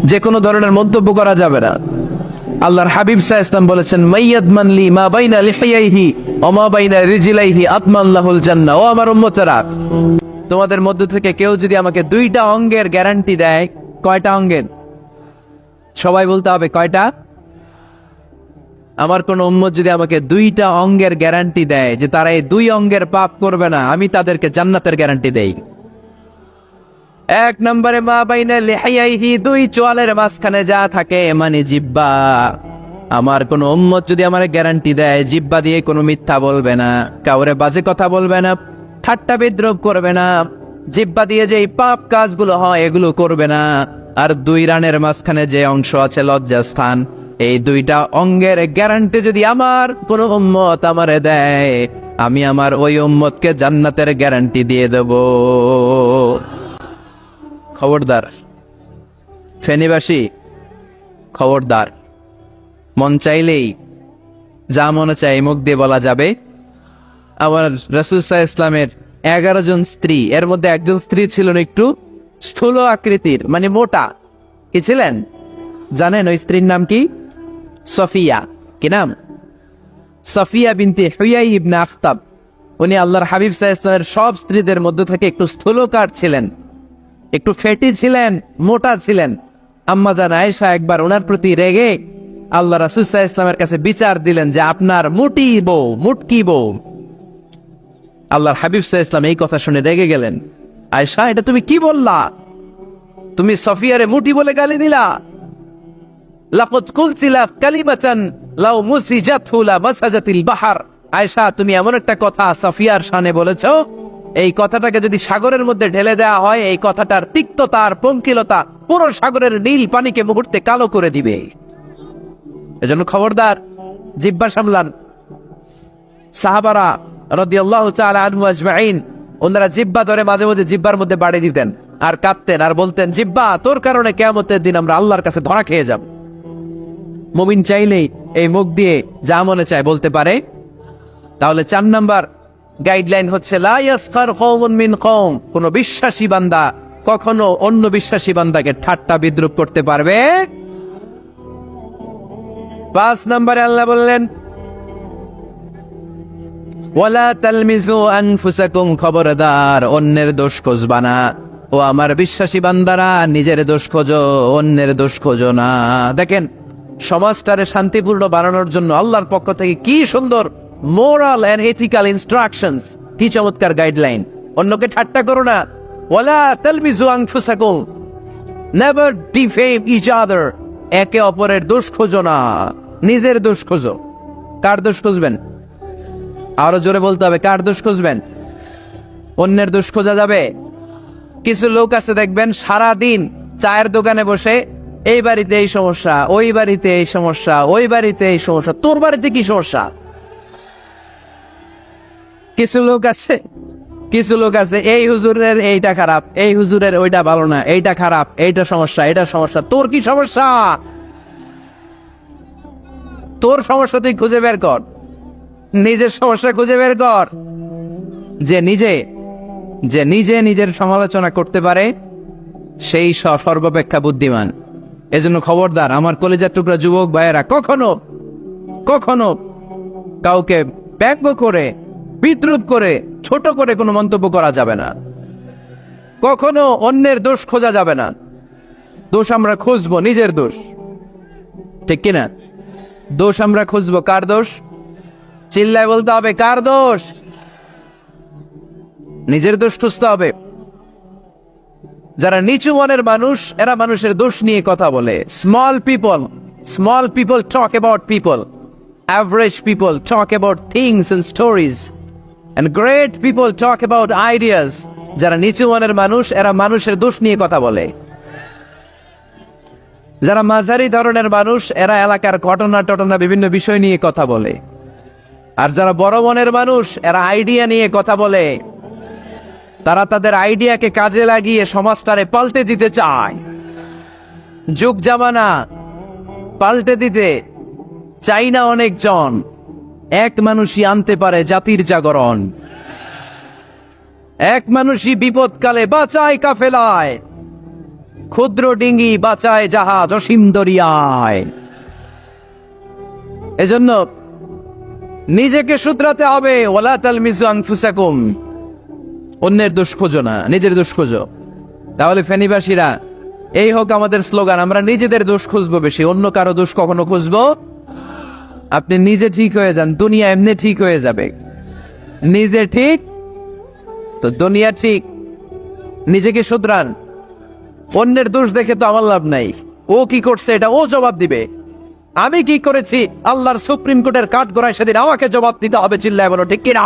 যে কোনো ধরনের মন্তব্য করা যাবে না। আল্লাহর হাবিব সাল্লাল্লাহু আলাইহি ওয়াসাল্লাম বলেছেন, মাইয়াদমান লি মা বাইনা লিহিয়াইহি ওয়া মা বাইনা রিজলাইহি আতমাল্লাহুল জান্নাহ। ও আমার উম্মতেরা, তোমাদের মধ্য থেকে কেউ যদি আমাকে দুইটা অঙ্গের গ্যারান্টি দেয়, কয়টা অঙ্গের? সবাই বলতে হবে কয়টা? আমার কোন উম্মত যদি আমাকে দুইটা অঙ্গের গ্যারান্টি দেয় যে তারা এই দুই অঙ্গের পাপ করবে না, আমি তাদেরকে জান্নাতের গ্যারান্টি দেই। এক নম্বরে মা বাইনা লিহিয়াইহি, দুই চোয়ালের মাঝখানে যা থাকে মানে জিহ্বা। আমার কোন উম্মত যদি আমার গ্যারান্টি দেয় জিহ্বা দিয়ে কোনো মিথ্যা বলবে না, কাউরে বাজে কথা বলবে না, ঠাট্টা বিদ্রুপ করবে না, জিহ্বা দিয়ে যে এই পাপ কাজগুলো হয় এগুলো করবে না, আর দুই রানের মাঝখানে যে অংশ আছে লজ্জাস্থান, এই দুইটা অঙ্গের গ্যারান্টি যদি আমার কোন উম্মত আমারে দেয়, আমি আমার ওই উম্মতকে জান্নাতের গ্যারান্টি দিয়ে দেব। খবরদার ফেনীবাসী, খবরদার। মন চাইলেই যা মনে চাই মুখ দিয়ে বলা যাবে। আমার রাসূল সাল্লাল্লাহু আলাইহি ইসলামের 11 জন স্ত্রী, এর মধ্যে একজন স্ত্রী ছিলেন একটু স্থূল আকৃতির, মানে মোটা। কি ছিলেন জানেন? ওই স্ত্রীর নাম কি? সফিয়া। কি নাম? সফিয়া বিনতে হুয়াই ইবনে আখতাব। উনি আল্লাহর হাবিব সাল্লাল্লাহু আলাইহি ইসলামের সব স্ত্রীদের মধ্যে থেকে একটু স্থূলকার ছিলেন, একটু ফ্যাটি ছিলেন, মোটা ছিলেন। আম্মা জান আয়েশা একবার ওনার প্রতি রেগে আল্লাহ রাসূল সাল্লাল্লাহু আলাইহি ইসলামের কাছে বিচার দিলেন যে আপনার মুটি বউ, মুটকি বউ। আল্লাহর হাবিব সাল্লাল্লাহু আলাইহি ইসলাম এই কথা শুনে রেগে গেলেন। আয়েশা, এটা তুমি কি বললা? তুমি সফিয়ারে মুটি বলে গালি দিলা। লাকাদ কুলতিলা কালিমাতান লাউ মুসিজাতহু লা মাসাজাতিল বাহর। আয়েশা, তুমি এমন একটা কথা সফিয়ার শানে বলেছো, এই কথাটাকে যদি সাগরের মধ্যে ঢেলে দেওয়া হয়, এই কথাটার তিক্ততা আর পঙ্কিলতা পুরো সাগরের নীল পানিকে মুহূর্তে কালো করে দিবে। এজন্য খবরদার, জিহ্বা সামলান। সাহাবারা রাদিয়াল্লাহু তাআলা আনহু আজমাইন, ওনারা জিহ্বা ধরে মাঝে মাঝে জিহ্বার মধ্যে বাড়ি দিতেন আর কাঁপতেন আর বলতেন, জিহ্বা, তোর কারণে কিয়ামতের দিন আমরা আল্লাহর কাছে ধরা খেয়ে যাব। মুমিন চাইলেই এই মুখ দিয়ে যা মনে চায় বলতে পারে। তাহলে 4 নাম্বার গাইডলাইন হচ্ছে, লা ইয়াসখার কওমুন মিন কওম, কোন বিশ্বাসী বান্দা কখনো অন্য বিশ্বাসী বান্দাকে ঠাট্টা বিদ্রুপ করতে পারবে। 5 নম্বরে আল্লাহ বললেন, ওয়ালা তালমিজু আনফুসাকুম, খবরদার অন্যের দোষ খুঁজবা না। ও আমার বিশ্বাসী বান্দারা, নিজের দোষ খোঁজো, অন্যের দোষ খোঁজো না। দেখেন, সমাজটারে শান্তিপূর্ণ বানানোর জন্য আল্লাহর পক্ষ থেকে কি সুন্দর মোরাল এন্ড এথিক্যাল ইনস্ট্রাকশনস, কি চমৎকার গাইডলাইন। অন্যকে ঠাট্টা করো না। ওয়ালা তালমিজু আনফুসাকুম, নেভার ডিফেম ইচ আদার, একে অপরের দোষ খোঁজো না, নিজের দোষ খোঁজো। কার দোষ খুঁজবেন? আরো জোরে বলতে হবে, কার দোষ খুঁজবেন? অন্যের দোষ খোঁজা যাবে? কিছু লোক আছে দেখবেন সারা দিন চায়ের দোকানে বসে, এই বাড়িতে এই সমস্যা, ওই বাড়িতে এই সমস্যা, ওই বাড়িতে এই সমস্যা, তোর বাড়িতে কি সমস্যা? কিছু লোক আছে এই হুজুরের এইটা খারাপ, এই হুজুরের ওইটা ভালো না, এইটা খারাপ, এইটা সমস্যা, এইটা সমস্যা। তোর কি সমস্যা? তোর সমস্যা তুই খুঁজে বের কর, নিজের সমস্যা খুঁজে বের কর। যে নিজে নিজের সমালোচনা করতে পারে, সেই সর্বাপেক্ষা বুদ্ধিমান। এজন্য খবরদার আমার কলেজার টুকরা যুবক ভাইয়েরা, কখনো কখনো কাউকে ব্যঙ্গ করে, বিদ্রুপ করে, ছোট করে কোনো মন্তব্য করা যাবে না। কখনো অন্যের দোষ খোঁজা যাবে না। দোষ আমরা খুঁজবো নিজের দোষ, ঠিক কিনা? দোষ আমরা খুঁজবো। কার দোষ? চিল্লায় বলতে হবে, কার দোষ? নিজের দোষ খুঁজতে হবে। যারা নিচু মনের মানুষ, এরা মানুষের দোষ নিয়ে কথা বলে। Small people talk about people, average people talk about things and stories, and great people talk about ideas. যারা নিচু মনের মানুষ, এরা মানুষের দোষ নিয়ে কথা বলে। যারা মাঝারি ধরনের মানুষ, এরা এলাকার ঘটনা টটনা বিভিন্ন বিষয় নিয়ে কথা বলে। আর যারা বড় মনের মানুষ, এরা আইডিয়া নিয়ে কথা বলে। তারা তাদের আইডিয়াকে কাজে লাগিয়ে সমাজটারে পাল্টে দিতে চায়। যুগ জামানা পাল্টে দিতে চাই না অনেকজন, এক মানুষই আনতে পারে জাতির জাগরণ। এক মানুষই বিপদকালে বাঁচায় কাফেলায়, ক্ষুদ্র ডিঙ্গি বাঁচায় জাহাজ অসীম দরিয়ায়। এজন্য নিজেকে শুধরাতে হবে। ওয়ালা তালমিজু আনফুসাকুম, অন্যের দোষ খোঁজো না, নিজের দোষ খোঁজো। তাহলে ফেনীবাসীরা, এই হোক আমাদের স্লোগান, আমরা নিজেদের দোষ খুঁজবো বেশি, অন্য কারো দোষ কখনো খুঁজবো। আপনি নিজে ঠিক হয়ে যান, দুনিয়া এমনি ঠিক হয়ে যাবে। নিজে ঠিক তো দুনিয়া ঠিক। নিজেকে শুধরান। অন্যের দোষ দেখে তো আমার লাভ নাই। ও কি করছে এটা ও জবাব দিবে। আমি কি করেছি আল্লাহর সুপ্রিম কোর্টের কাঠ গড়ায় সেদিন আমাকে জবাব দিতে হবে। চিল্লায় বলো ঠিক কিনা?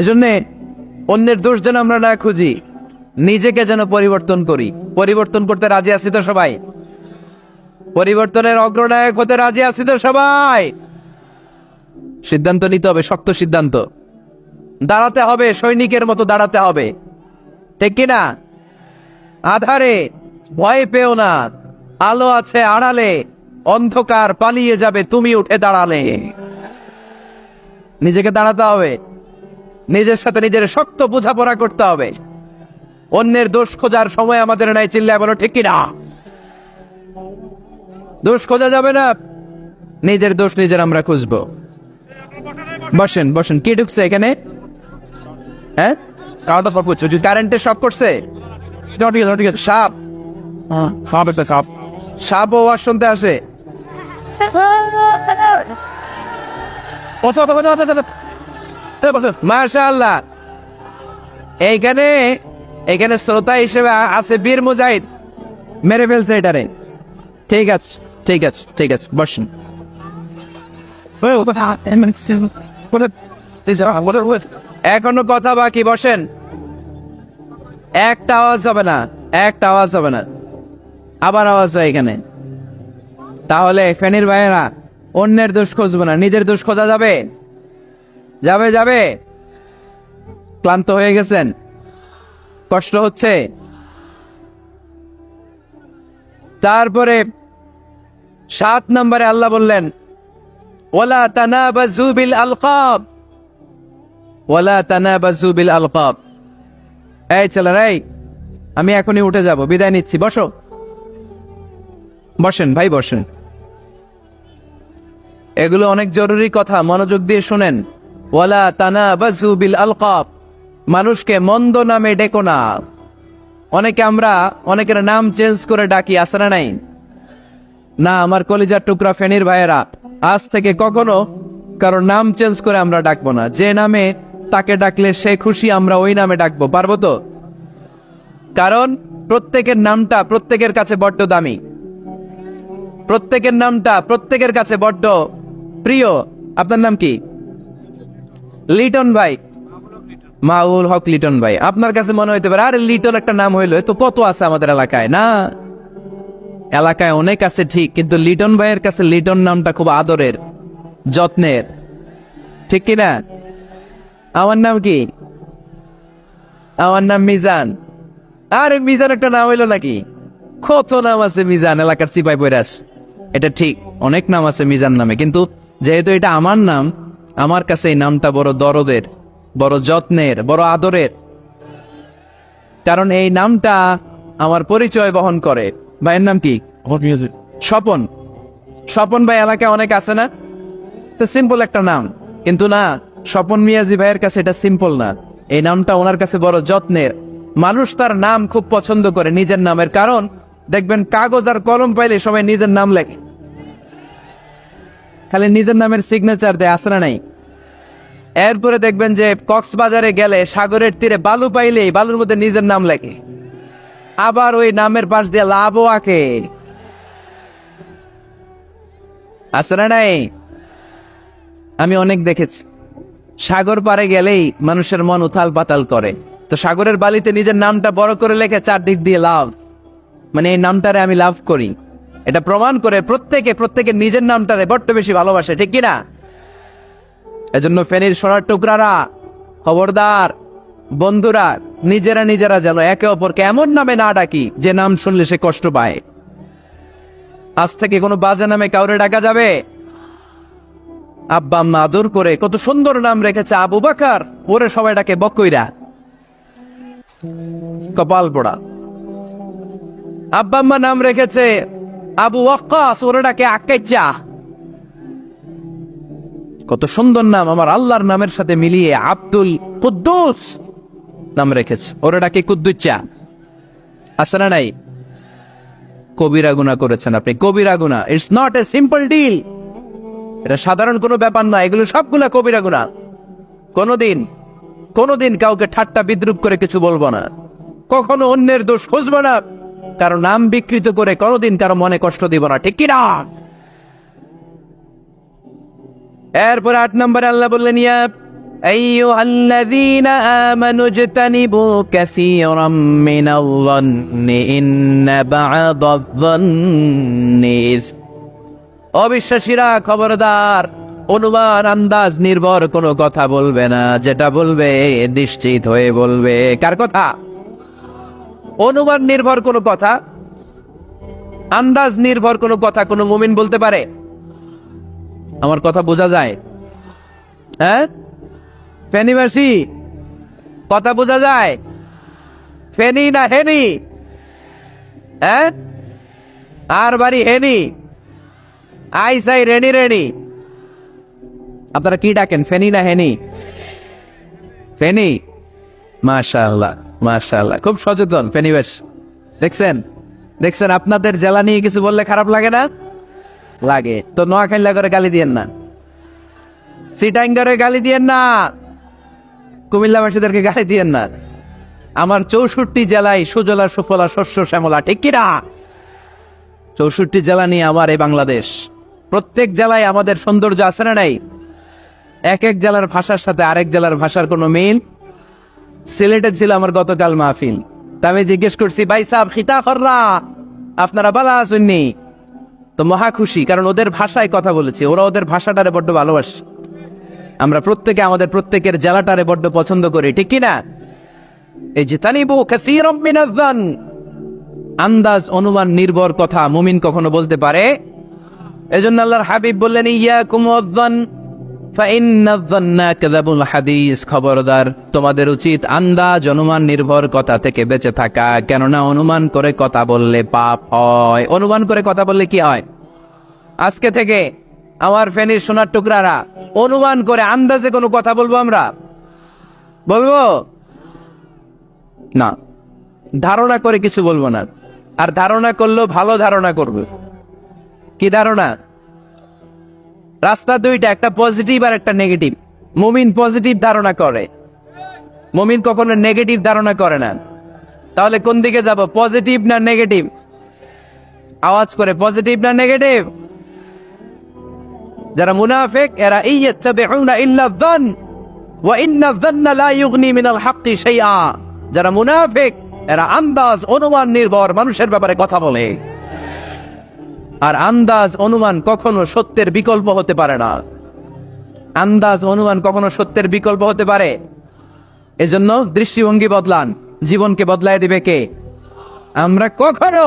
এজন্যে অন্যের দোষ যেন আমরা না খুঁজি, নিজেকে যেন পরিবর্তন করি। পরিবর্তন করতে রাজি আছি তো সবাই? পরিবর্তনের অগ্রনায়ক হতে রাজি আছি তো সবাই? সিদ্ধান্ত নিতে হবে, শক্ত সিদ্ধান্ত। দাঁড়াতে হবে, সৈনিকের মতো দাঁড়াতে হবে, ঠিক কিনা? আধারে ভয় পেও না, আলো আছে আড়ালে, অন্ধকার পালিয়ে যাবে তুমি উঠে দাঁড়ালে। নিজেকে দাঁড়াতে হবে, নিজের সাথে নিজের শক্ত বোঝাপড়া করতে হবে। অন্যের দোষ খোঁজার সময় আমাদের নাই। চিল্লায় বলো ঠিক কিনা? দোষ খোঁজা যাবে না, নিজের দোষ নিজের আমরা খুঁজবো। বসেন বসেন। কি ঢুকছে এখানে? হ্যাঁ, কারেন্টের শক করছে। সাপ, সাপ ও আওয়াজ শুনতে আসে। মাশাআল্লাহ। এইখানে এখানে শ্রোতা হিসেবে আছে বীর মুজাহিদ, মেরে ফেলছে এটারে। ঠিক আছে ঠিক আছে ঠিক আছে, বসেন। এখনো কথা বাকি, বসেন। একটা আওয়াজ হবে না, একটা আওয়াজ হবে না। আবার আওয়াজ হয় এখানে। তাহলে ফেনীর ভাইয়েরা, অন্যের দোষ খুঁজবো না, নিজের দোষ খোঁজা যাবে? যাবে যাবে। ক্লান্ত হয়ে গেছেন? কষ্ট হচ্ছে? তারপরে 7 নম্বরে আল্লাহ বললেন, ওয়ালা তানাবাজু বিল আলকাব, ওয়ালা তানাবাজু বিল আলকাব। এই ছেলেরা, এই আমি এখনই উঠে যাব, বিদায় নিচ্ছি। বসো, বসেন ভাই, বসেন। এগুলো অনেক জরুরি কথা, মনোযোগ দিয়ে শুনেন। ওয়ালা তানাবাজু বিল আলকাব, মানুষকে মন্দ নামে ডেকো না। আমরা অনেকের নাম চেঞ্জ করে ডাকি, আছে না নাই? না, আমার কলিজার টুকরা ফেনীর ভাইয়েরা, আজ থেকে কখনো কারো নাম চেঞ্জ করে আমরা ডাকবো না। যে নামে তাকে ডাকলে সে খুশি, আমরা ওই নামে ডাকবো। পারবো তো? কারণ প্রত্যেকের নামটা প্রত্যেকের কাছে বড্ড দামি, প্রত্যেকের নামটা প্রত্যেকের কাছে বড্ড প্রিয়। আপনার নাম কি? লিটন ভাই, মাউল হক লিটন ভাই। আপনার কাছে মনে হইতে পারে, আরে লিটন একটা নাম হইলো, তো কত আছে আমাদের এলাকায়। না, এলাকায় অনেক আছে ঠিক, কিন্তু লিটন ভাইয়ের কাছে লিটন নামটা খুব আদরের, যত্নের, ঠিক কিনা? আমার নাম কি? আমার নাম মিজান। আরে মিজান একটা নাম হইলো নাকি? কত নাম আছে মিজান, এলাকার সিপাই বৈরাস। এটা ঠিক, অনেক নাম আছে মিজান নামে, কিন্তু যেহেতু এটা আমার নাম, আমার কাছে এই নামটা বড় দরদের, বড় যত্নের, বড় আদরের। কারণ এই নামটা আমার পরিচয় বহন করে। ভাইয়ের নাম কি? স্বপন। স্বপন ভাই এলাকায় অনেক আছে না? তো সিম্পল একটা নাম, কিন্তু না, স্বপন মিয়াজি ভাইয়ের কাছে এটা সিম্পল না। এই নামটা ওনার কাছে বড় যত্নের। মানুষ তার নাম খুব পছন্দ করে, নিজের নামের। কারণ দেখবেন কাগজ আর কলম পাইলে সবাই নিজের নাম লেখে, খালি নিজের নামের সিগনেচার দেয়, আছে না নাই? এরপরে দেখবেন যে কক্সবাজারে গেলে সাগরের তীরে বালু পাইলেই বালুর মধ্যে নিজের নাম লেখে, আবার ওই নামের পাশ দিয়ে লাভও আঁকে, আছে না নাই? আমি অনেক দেখেছি, সাগর পারে গেলেই মানুষের মন উথাল পাতাল করে। তো সাগরের বালিতে নিজের নামটা বড় করে লেখে চারদিক দিয়ে লাভ, মানে এই নামটারে আমি লাভ করি। এটা প্রমাণ করে প্রত্যেকে নিজের নামটারে বড্ড বেশি ভালোবাসে, ঠিক কিনা? এজন্য ফেনীর সোনার টুকরারা, খবরদার বন্ধুরা, নিজেরা যেন একে অপরকে এমন নামে না ডাকি যে নাম শুনলে সে কষ্ট পায়। আজ থেকে কোনো বাজে নামে কাউরে ডাকা যাবে? আব্বা আম্মা আদর করে কত সুন্দর নাম রেখেছে, আবু বাকার, ওরে সবাই ডাকে বকইরা, কপাল পোড়া। আব্বা আম্মা নাম রেখেছে আবু ওয়াক্কাস, ওরে ডাকে আক্কাইচা। কত সুন্দর নাম আমার আল্লাহর নামের সাথে মিলিয়ে আব্দুল কুদ্দুস নাম রেখেছে, ওরে ডাকে কুদ্দুচ্চা। আছে না নাই? কবিরা গুনাহ করেছেন আপনি, কবিরা গুনাহ। It's not a simple deal, এটা সাধারণ কোনো ব্যাপার না, এগুলো সবগুলা কবিরা গুনাহ। কোনোদিন কাউকে ঠাট্টা বিদ্রুপ করে কিছু বলবো না, কখনো অন্যের দোষ খুঁজবো না, কারো নাম বিকৃত করে কোনোদিন কারো মনে কষ্ট দিব না, ঠিক কিনা? এরপরে 8 নম্বরে আল্লাহ বললেন, ইয়া আইয়ুহাল্লাযীনা আমানু ইজতানিবু কাসীরাম মিনাল-যান্নি ইন্না বা'দায-যান্নি। অবিশ্বাসীরা খবরদার, অনুমান আন্দাজ নির্ভর কোনো কথা বলবে না, যেটা বলবে নিশ্চিত হয়ে বলবে। কার কথা? অনুমান নির্ভর কোনো কথা, আন্দাজ নির্ভর কোনো কথা কোনো মুমিন বলতে পারে? আমার কথা বোঝা যায়? হ্যাঁ ফেনীবাসী, কথা বোঝা যায়? ফেনী না হেনি? হ্যাঁ, আর বাড়ি হেনি, আইসাই রেনি। আপনারা কি ডাকেন, ফেনী না হেনি? ফেনী। মাশাআল্লাহ মাশাআল্লাহ, খুব সচেতন ফেনীবাস। দেখছেন আপনাদের জেলা নিয়ে কিছু বললে খারাপ লাগে না? লাগে তো। নোয়াখালী করে গালি দিয়েন না, চিটাঙ্গারে গালি দিয়েন না, কুমিল্লাবাসীদেরকে গালি দিয়েন না। আমার 64 জেলায় সুজলা সুফলা শস্য শ্যামলা, ঠিক কিনা? 64 জেলা নিয়ে আমার এই বাংলাদেশ। প্রত্যেক জেলায় আমাদের সৌন্দর্য আছে না নাই? এক এক জেলার ভাষার সাথে আরেক জেলার ভাষার কোনো মিল। সিলেটে ছিল আমার গতকাল মাহফিল, তা আমি জিজ্ঞেস করছি, ভাই সাহেব খিতা কররা, আপনারা বালা আসেননি? তো মহা খুশি, কারণ ওদের ভাষায় কথা বলেছি, ওরা ওদের ভাষাটারে বড্ড ভালোবাসে। আমরা প্রত্যেকে আমাদের প্রত্যেকের জেলাটারে বড্ড পছন্দ করি, ঠিক কিনা? ইজতানিবু কাসীরাম মিনাজ-যান, আন্দাজ অনুমান নির্ভর কথা মুমিন কখনো বলতে পারে? এজন্য আল্লাহর হাবিব বললেন, ইয়াকুম ওয়াজ-যান ফাইন্নাজ-যান্না কাযাবুল হাদিস। খবরদার, তোমাদের উচিত আন্দাজ অনুমান নির্ভর কথা থেকে বেঁচে থাকা, কেননা অনুমান করে কথা বললে পাপ হয়। অনুমান করে কথা বললে কি হয়? আজকে থেকে আমার ফেনীর সোনার টুকরারা, অনুমান করে আন্দাজে কোনো কথা বলবো আমরা? বলবো না, ধারণা করে কিছু বলবো না। আর ধারণা করলেও ভালো ধারণা করবে। কি ধারণা? রাস্তা দুইটা, একটা পজিটিভ আর একটা নেগেটিভ। মুমিন পজিটিভ ধারণা করে, মুমিন কখনো নেগেটিভ ধারণা করে না। তাহলে কোন দিকে যাব, পজিটিভ না নেগেটিভ? আওয়াজ করে, পজিটিভ না নেগেটিভ? যারা মুনাফিক এরা ইয়াত্তাবিউনা ইল্লা যান ওয়া ইন্না যান্না লা ইউগনি মিনাল হাক্কি শাইআ। যারা মুনাফিক এরা আন্দাজ অনুমান নির্ভর মানুষের ব্যাপারে কথা বলে, আর আন্দাজ অনুমান কখনো সত্যের বিকল্প হতে পারে না। আন্দাজ অনুমান কখনো সত্যের বিকল্প হতে পারে? এজন্য দৃষ্টিভঙ্গি বদলান, জীবনকে বদলায় দিবে কে? আমরা কখনো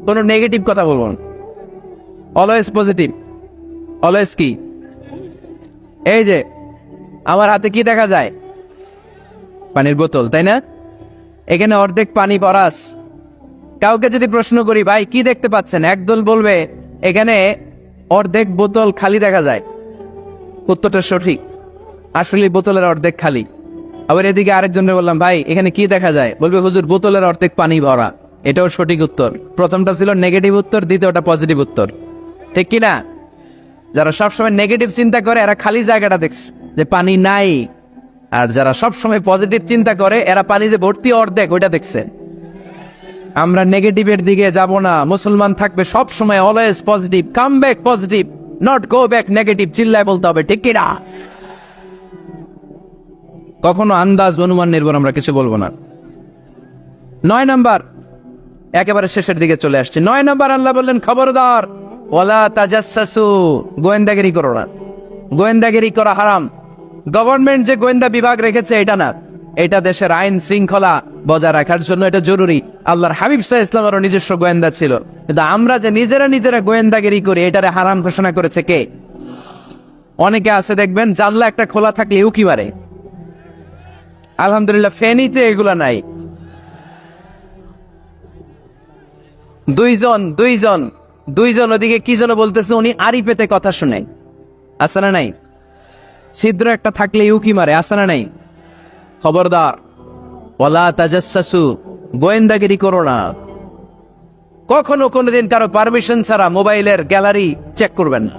কোনো নেগেটিভ কথা বলবো না, অলওয়েজ পজিটিভ। অলওয়েজ কি? এই যে আমার হাতে কি দেখা যায়? পানির বোতল, তাই না? এখানে অর্ধেক পানি পরাস। কাউকে যদি প্রশ্ন করি ভাই কি দেখতে পাচ্ছেন, একদল বলবে এখানে অর্ধেক বোতল খালি দেখা যায়। উত্তরটা সঠিক, আসলে বোতলের অর্ধেক খালি। আবার এদিকে আরেকজনের বললাম ভাই এখানে কি দেখা যায়, বলবে হুজুর বোতলের অর্ধেক পানি ভরা। এটাও সঠিক উত্তর। প্রথমটা ছিল নেগেটিভ উত্তর, দ্বিতীয়টা পজিটিভ উত্তর, ঠিক কিনা? যারা সবসময় নেগেটিভ চিন্তা করে এরা খালি জায়গাটা দেখছে যে পানি নাই, আর যারা সবসময় পজিটিভ চিন্তা করে এরা পানি যে ভর্তি অর্ধেক ওইটা দেখছে। আমরা নেগেটিভের দিকে যাব না, মুসলমান থাকবে সব সময় always positive, come back positive, not go back negative. চিল্লায় বলতে হবে, ঠিক কিনা? কখনো আন্দাজ অনুমান নির্ভর আমরা কিছু বলবো না। 9 নাম্বার, একেবারে শেষের দিকে চলে আসছে। 9 নাম্বার আল্লাহ বললেন খবরদার, ওয়ালা তাজাসসু, গোয়েন্দাগিরি করো না। গোয়েন্দাগিরি করা হারাম। গভর্নমেন্ট যে গোয়েন্দা বিভাগ রেখেছে এটা না, এটা দেশের আইন শৃঙ্খলা বজায় রাখার জন্য এটা জরুরি। আল্লাহর হাবিব সাল্লাল্লাহু আলাইহি ওয়াসাল্লামেরও নিজস্ব গোয়েন্দা ছিল, কিন্তু আমরা যে নিজেরা গোয়েন্দাগিরি করি এটারে হারাম ঘোষণা করেছে কে? অনেকে আছে দেখবেন জানলা একটা খোলা থাকলে উকি মারে। আলহামদুলিল্লাহ ফেনীতে এগুলা নাই। দুইজন ওদিকে কি যেন বলতেছে, উনি আড়ি পেতে কথা শুনে। আছে না নাই? ছিদ্র একটা থাকলে উকি মারে। আছে না নাই? খবরদার, ওয়ালা তাজাসসু, গোয়েন্দাগিরি করো না। কখনো কোনোদিন কারো পারমিশন ছাড়া মোবাইলের গ্যালারি চেক করবেন না।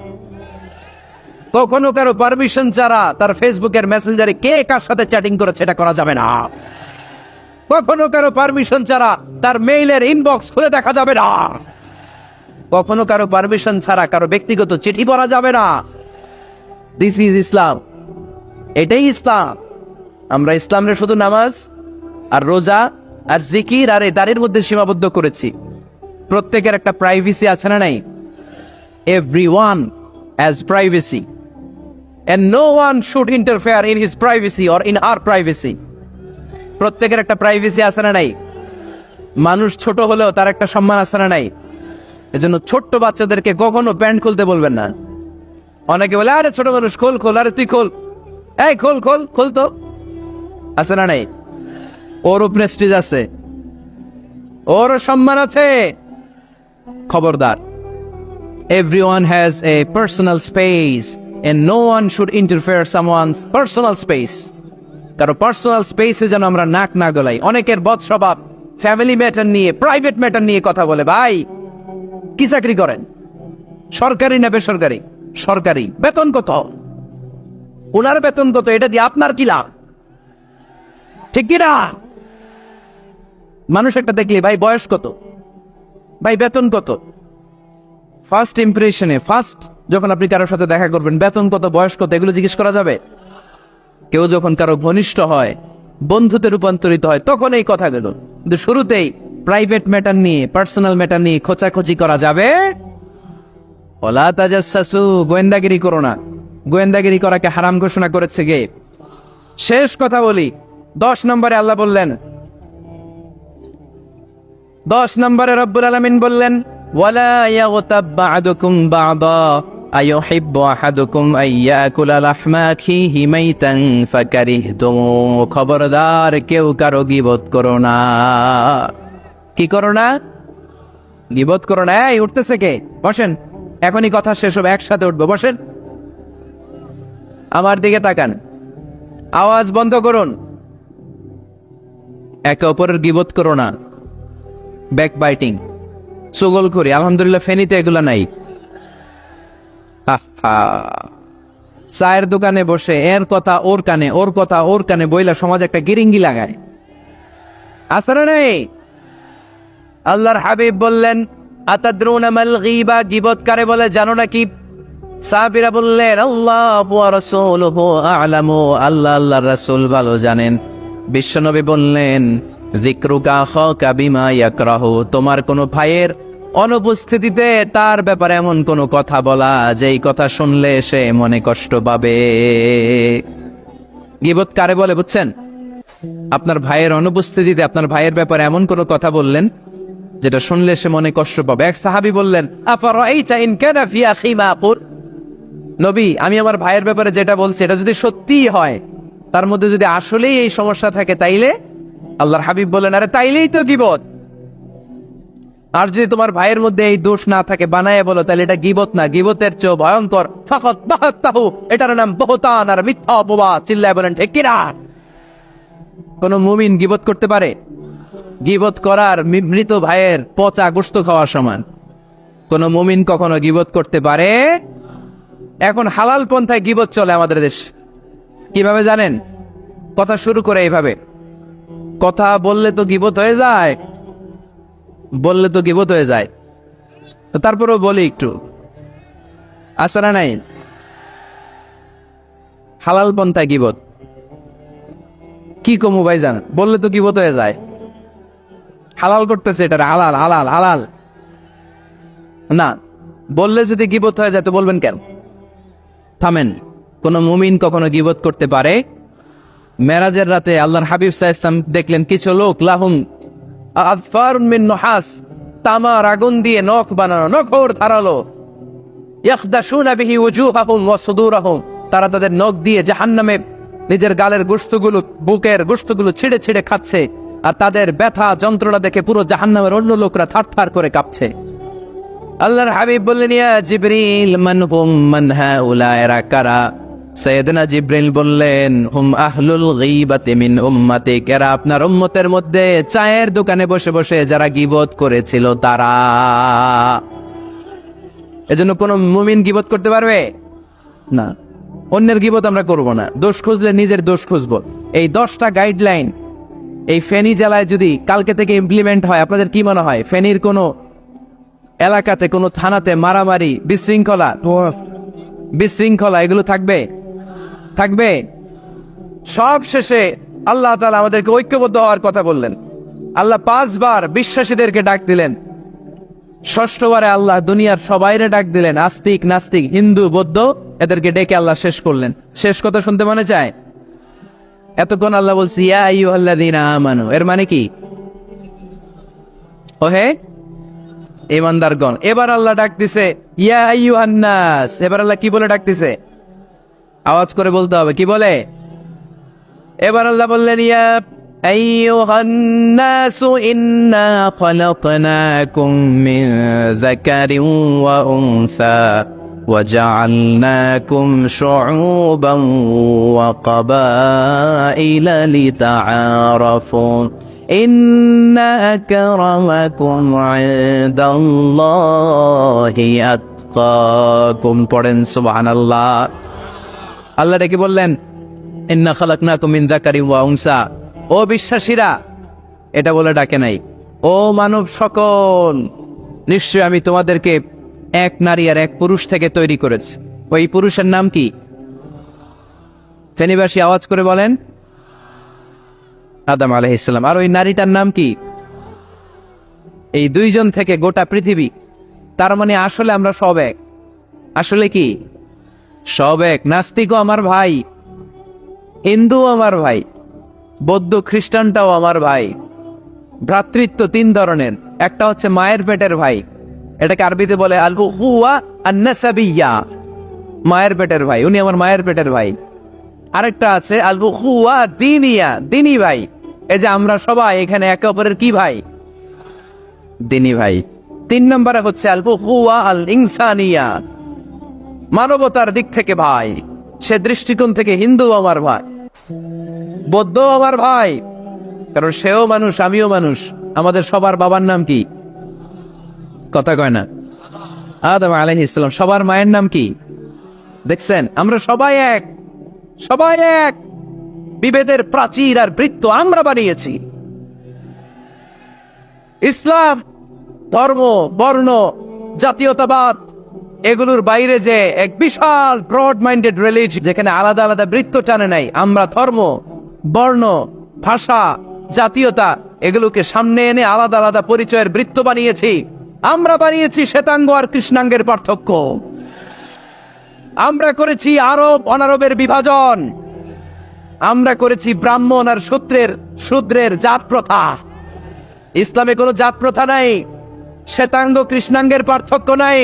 কখনো কারো পারমিশন ছাড়া তার ফেসবুকের মেসেঞ্জারে কে কার সাথে চ্যাটিং করেছে এটা করা যাবে না। কখনো কারো পারমিশন ছাড়া তার মেইলের ইনবক্স খুলে দেখা যাবে না। কখনো কারো পারমিশন ছাড়া কারো ব্যক্তিগত চিঠি পড়া যাবে না। দিস ইজ ইসলাম, এটাই ইসলাম। আমরা ইসলামের শুধু নামাজ আর রোজা আর জিকির আর এই দাঁড়ির মধ্যে সীমাবদ্ধ করেছি। প্রত্যেকের একটা প্রাইভেসি আছে না নাই? Everyone has privacy and no one should interfere in his privacy or in our privacy. প্রত্যেকের একটা প্রাইভেসি আছে না নাই? মানুষ ছোট হলেও তার একটা সম্মান আছে না নাই? এজন্য ছোট্ট বাচ্চাদেরকে কখনো প্যান্ট খুলতে বলবেন না। অনেকে বলে আরে ছোট মানুষ খোল, আরে তুই খোল, এই খোল তো। আছে না নাই? ওরও প্রেস্টিজ আছে, ওরও সম্মান আছে। খবরদার, everyone has a personal space and no one should interfere someone's personal space. কারো পার্সোনাল স্পেসে যেন আমরা নাক না গলাই। অনেকের বদ স্বভাব ফ্যামিলি ম্যাটার নিয়ে, প্রাইভেট ম্যাটার নিয়ে কথা বলে। ভাই কি চাকরি করেন? সরকারি না বেসরকারি? সরকারি। বেতন কত? ওনার বেতন কত? এটা দিয়ে আপনার কি লাভ? ঠিক কিনা? মানুষ একটা দেখলে ভাই বয়স কত, ভাই বেতন কত, ফার্স্ট ইমপ্রেশনে, ফার্স্ট যখন আপনি কারোর সাথে দেখা করবেন বেতন কত, বয়স কত, এগুলো জিজ্ঞেস করা যাবে? কেউ যখন কারো ঘনিষ্ঠ হয়, বন্ধুতে রূপান্তরিত হয়, তখন এই কথাগুলো। কিন্তু শুরুতেই প্রাইভেট ম্যাটার নিয়ে, পার্সোনাল ম্যাটার নিয়ে খোঁচাখুচি করা যাবে? ওয়ালা তাজাসসু, গোয়েন্দাগিরি করো না। গোয়েন্দাগিরি করাকে হারাম ঘোষণা করেছে কে? শেষ কথা বলি, 10 নম্বরে আল্লাহ বললেন, 10 নম্বরে রব্বুল আলামিন বললেন ওয়ালা ইয়াগতাব বা'দুকুম বা'দা আইয়ুহিব্বু আহাদুকুম আইয়াকুলা লাহমা আখিহি মাইতান ফাকারিহতুম। খবরদার, কেউ কারো গীবত করো না। কি করো না? গীবত করো না। এই উঠতেছে কে? বসেন, এখনই কথা শেষ হবে, একসাথে উঠবো। বসেন, আমার দিকে তাকান, আওয়াজ বন্ধ করুন। একে অপরের গীবত করো না, ব্যাক বাইটিং, চুগল করি। আলহামদুলিল্লাহ ফেনীতে এগুলা নাই। চায়ের দোকানে বসে এর কথা ওর কানে, ওর কথা ওর কানে বইলা সমাজ একটা গিরিঙ্গি লাগায়। আসলে নেই? আল্লাহর হাবিব বললেন আতাদরুনা মাল গীবা, গীবত কারে বলে জানো নাকি? সাহাবীরা বললেন আল্লাহু ওয়া রাসূলুহু আ'লামু, আল্লাহ আল্লাহর রাসূল ভালো জানেন। বিশ্বনবী বললেন যিকরুকা আখাকা বিমা ইয়াকরাহু, তোমার কোন ভাইয়ের অনুপস্থিতিতে তার ব্যাপারে এমন কোন কথা বলা যেই কথা শুনলে সে মনে কষ্ট পাবে। গীবত কারে বলে বুঝছেন? আপনার ভাইয়ের অনুপস্থিতিতে আপনার ভাইয়ের ব্যাপারে এমন কোন কথা বললেন যেটা শুনলে সে মনে কষ্ট পাবে। এক সাহাবী বললেন আফারাইতা ইন কানা ফি আখি মা আকুল, নবী আমি আমার ভাইয়ের ব্যাপারে যেটা বলছি এটা যদি সত্যিই হয়, তার মধ্যে যদি আসলেই এই সমস্যা থাকে, তাইলে আল্লাহর হাবিব বলেন, আরে তাইলেই তো গীবত। আর যদি তোমার ভাইয়ের মধ্যে এই দোষ না থাকে, বানায় বলো, তাহলে এটা গীবত না, গীবতের চেয়ে ভয়ঙ্কর। ফাকাত বাহাত্তাহু, এটার নাম বহতান আর মিথ্যা অপবাদ। চিল্লায় বলেন ঠিক কিনা? কোন মুমিন গীবত করতে পারে? গীবত করার মৃত ভাইয়ের পচা গোশত খাওয়ার সমান। কোন মুমিন কখনো গীবত করতে পারে? এখন হালাল পন্থায় গীবত চলে আমাদের দেশ। কিভাবে জানেন? কথা শুরু করে এইভাবে, কথা বললে তো গীবত হয়ে যায়, বললে তো গীবত হয়ে যায়। তারপরেও বলি একটু, আছে না নাই? হালাল পন্থায় গীবত কি কমু ভাইজান? বললে তো গীবত হয়ে যায়। হালাল করতেছে, এটা হালাল হালাল হালাল না। বললে যদি গীবত হয়ে যায় তো বলবেন কেন? থামেন। কোন মুমিন কখনো গীবত করতে পারে? মেরাজের রাতে আল্লাহর হাবিব সাল্লাল্লাহু আলাইহি ওয়াসাল্লাম দেখলেন কিছু লোক লাহুম আযফারুন মিন নুহাস, তামার আগুন দিয়ে নখ বানানো, নখর ধারালো, ইয়াখদাশুনা বিহি ওয়ুজুহাহুম ওয়া সুদুরাহুম, তারা তাদের নখ দিয়ে জাহান্নামে নিজের গালের গোশতগুলো, বুকের গোশতগুলো ছিঁড়ে ছিঁড়ে খাচ্ছে। আর তাদের ব্যথা যন্ত্রণা দেখে পুরো জাহান্নামের অন্য লোকরা থারথার করে কাঁপছে। আল্লাহর হাবিব বললেন, ইয়া জিবরিল মান হুম মান হাউলা, এরা কারা? সাইয়েদনা জিবরিল বললেন, হুম আহলুল গীবাতি মিন উম্মতিক, এরা আপনার উম্মতের মধ্যে চায়ের দোকানে বসে বসে যারা গীবত করেছিল তারা। এজন্য কোন মুমিন গীবত করতে পারবে না। অন্যের গীবত আমরা করব না। দোষ খুঁজলে নিজের দোষ খুঁজবো। এই 10টা গাইডলাইন এই ফেনী জেলায় যদি কালকে থেকে ইমপ্লিমেন্ট হয়, আপনাদের কি মনে হয় ফেনীর কোনো এলাকাতে, কোনো থানাতে মারামারি, বিশৃঙ্খলা এগুলো থাকবে? থাকবে? সব শেষে আল্লাহ তাআলা আমাদেরকে ঐক্যবদ্ধ হওয়ার কথা বললেন। আল্লাহ 5 বার বিশ্বাসীদেরকে ডাক দিলেন, 6ঠবারে আল্লাহ দুনিয়ার সবাইরে ডাক দিলেন। আস্তিক নাস্তিক, হিন্দু বৌদ্ধ, এদেরকে ডেকে আল্লাহ শেষ করলেন। শেষ কথা শুনতে মনে চায়? এতক্ষণ আল্লাহ বলছি ইয়া আইয়ুহাল্লাযীনা আমানু, এর মানে কি? ওহে ঈমানদারগণ। এবার আল্লাহ ডাক দিছে ইয়া আইয়ুহান নাস। এবার আল্লাহ কি বলে ডাক দিছে? আওয়াজ করে বলতে হবে, কি বলে? এবার আল্লাহ বললেন, ইয়া আইয়ুহান নাস ইন্না খালাকনাকুম মিন যাকারিন ওয়া উনসা وجعلناكم شعوبا وقبائل لتعارفوا إن أكرمكم عند الله أتقاكم। পড়েন সুবহানাল্লাহ। আল্লাহ ডেকে বললেন, ইন্না খালাকনাকুম মিন যাকারিন ওয়া উনসা। ও বিশ্বাসীরা, এটা বলে ডাকে নাই, ও মানব সকল, নিশ্চয় আমি তোমাদেরকে এক নারী আর এক পুরুষ থেকে তৈরি করেছে। ওই পুরুষের নাম কি? ফেনীবাসী আওয়াজ করে বলেন, আদম আলাইহিস সালাম। আর ওই নারীটার নাম কি? এই 2 জন থেকে গোটা পৃথিবী। তার মানে আসলে আমরা সব এক। আসলে কি? সব এক। নাস্তিকও আমার ভাই, হিন্দু আমার ভাই, বৌদ্ধ খ্রিস্টানটাও আমার ভাই। ভ্রাতৃত্ব 3 ধরনের। একটা হচ্ছে মায়ের পেটের ভাই, এটাকে আরবিতে বলে আল উখুওয়া আন-নাসাবিয়্যা, মায়ের পেটের ভাই, উনি আমার মায়ের পেটের ভাই। আরেকটা আছে আল উখুওয়া দ্বীনিয়া, দ্বীনি ভাই। এই যে আমরা সবাই এখানে একে অপরের কি ভাই? দ্বীনি ভাই। 3 নম্বরে হচ্ছে আল উখুওয়া আল ইনসানিয়া, মানবতার দিক থেকে ভাই। সে দৃষ্টিকোণ থেকে হিন্দু আমার ভাই, বৌদ্ধ আমার ভাই, কারণ সেও মানুষ আমিও মানুষ। আমাদের সবার বাবার নাম কি? কথা কয় না? আদম আলাইহিস সালাম। সবার মায়ের নাম কি? দেখছেন, আমরা সবাই এক, সবাই এক। বিভেদের প্রাচীর আর বৃত্ত আমরা বানিয়েছি। ইসলাম ধর্ম, বর্ণ, জাতীয়তাবাদ এগুলোর বাইরে যে এক বিশাল ব্রড মাইন্ডেড রিলিজিয়ন, যেখানে আলাদা আলাদা বৃত্ত টানে নাই। আমরা ধর্ম, বর্ণ, ভাষা, জাতীয়তা এগুলোকে সামনে এনে আলাদা আলাদা পরিচয়ের বৃত্ত বানিয়েছি। আমরা বানিয়েছি শ্বেতাঙ্গ আর কৃষ্ণাঙ্গের পার্থক্য। আমরা করেছি আরব অনারবের বিভাজন। আমরা করেছি ব্রাহ্মণ আর শূদ্রের জাত প্রথা। ইসলামে কোনো জাত প্রথা নাই, শ্বেতাঙ্গ কৃষ্ণাঙ্গের পার্থক্য নাই,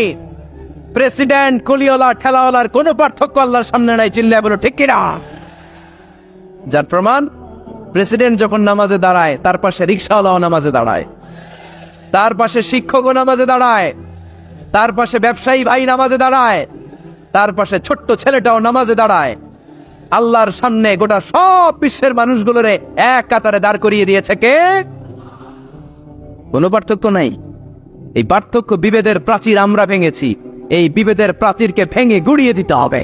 প্রেসিডেন্ট কুলিওয়ালা ঠেলাওয়ালার কোনো পার্থক্য আল্লাহর সামনে নাই। চিল্লায় বলো ঠিক কিনা? যার প্রমাণ প্রেসিডেন্ট যখন নামাজে দাঁড়ায় তার পাশে রিক্সাওয়ালাও নামাজে দাঁড়ায়, তার পাশে শিক্ষকও নামাজে দাঁড়ায়, তার পাশে ব্যবসায়ী ভাই নামাজে দাঁড়ায়, তার পাশে ছোট্ট ছেলেটাও নামাজে দাঁড়ায়। আল্লাহর সামনে গোটা সব বিশ্বের মানুষগুলোরে এক কাতারে দাঁড় করিয়ে দিয়েছে কে? কোনো পার্থক্য নাই। এই পার্থক্য বিভেদের প্রাচীর আমরা ভেঙেছি, এই বিভেদের প্রাচীরকে ভেঙে গুড়িয়ে দিতে হবে।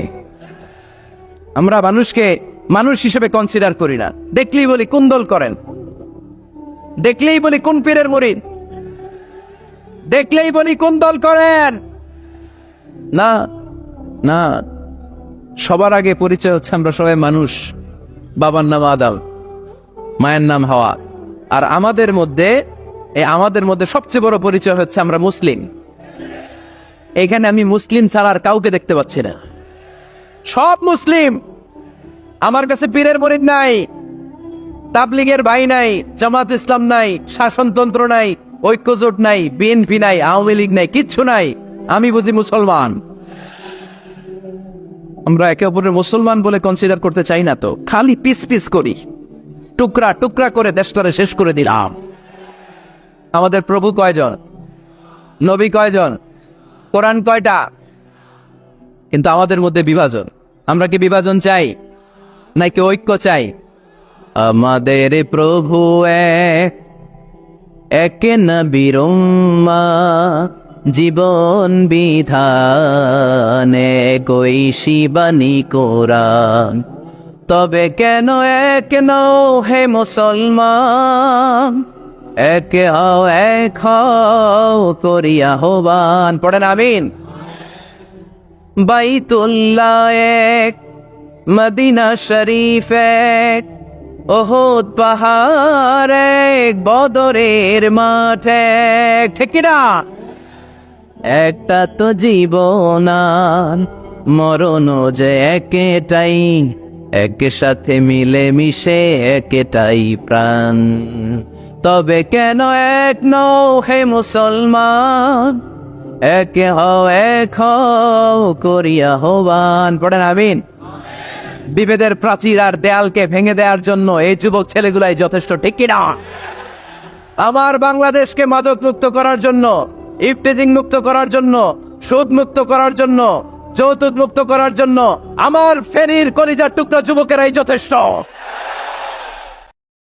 আমরা মানুষকে মানুষ হিসেবে কনসিডার করি না, দেখলেই বলি কোন দল করেন, দেখলেই বলি কোন পীরের মুরিদ, দেখলেই বলি কোন দল করেন। না না, সবার আগে পরিচয় হচ্ছে আমরা সবাই মানুষ। বাবার নাম আদম, মায়ের নাম হাওয়া। আর আমাদের মধ্যে সবচেয়ে বড় পরিচয় হচ্ছে আমরা মুসলিম। এখানে আমি মুসলিম ছাড়া আর কাউকে দেখতে পাচ্ছি না, সব মুসলিম। আমার কাছে পীরের মুরিদ নাই, তাবলীগের ভাই নাই, জামাত ইসলাম নাই, শাসনতন্ত্র নাই, ঐক্যজোট নাই, বিএনপি নাই, আওয়ামী লীগ নাই, কিচ্ছু নাই। আমি বুঝি মুসলমান। আমরা একে অপরের মুসলমান বলে কনসিডার করতে চাই না, তো খালি পিস পিস করি, টুকরা টুকরা করে দেশটারে শেষ করে দিলাম। আমাদের প্রভু কয়জন, নবী কয়জন, কোরআন কয়টা? কিন্তু আমাদের মধ্যে বিভাজন। আমরা কি বিভাজন চাই নাকি ঐক্য চাই? আমাদের প্রভু এক, এক নবীর উম্মত, জীবন বিধানে কই শিবানী কোরআন। তবে কেন এক নও হে মুসলমান, এক হও এক হও করিয়া আহ্বান। পড়েন আমিন। বাইতুল্লাহ এক, মদিনা শরীফ এক, ওহুদ পাহাড় এক, বদরের মাঠ এক। ঠিক কিনা? একটা তো জীবন আর মরণ যে একটাই, এক সাথে মিলে মিশে একটাই প্রাণ। তবে কেন এক নও হে মুসলমান, এক হও এক হও করিয়া আহ্বান। পড়েন আমিন। বিভেদের প্রাচীর আর দেয়ালকে ভেঙে দেওয়ার জন্য এই যুবক ছেলেগুলাই যথেষ্ট, ঠিক কিনা? আমার বাংলাদেশকে মাদক মুক্ত করার জন্য, ইফতেজিং মুক্ত করার জন্য, সুদ মুক্ত করার জন্য, যৌতুক মুক্ত করার জন্য আমার ফেনীর কলিজার টুকরা যুবকেরাই যথেষ্ট।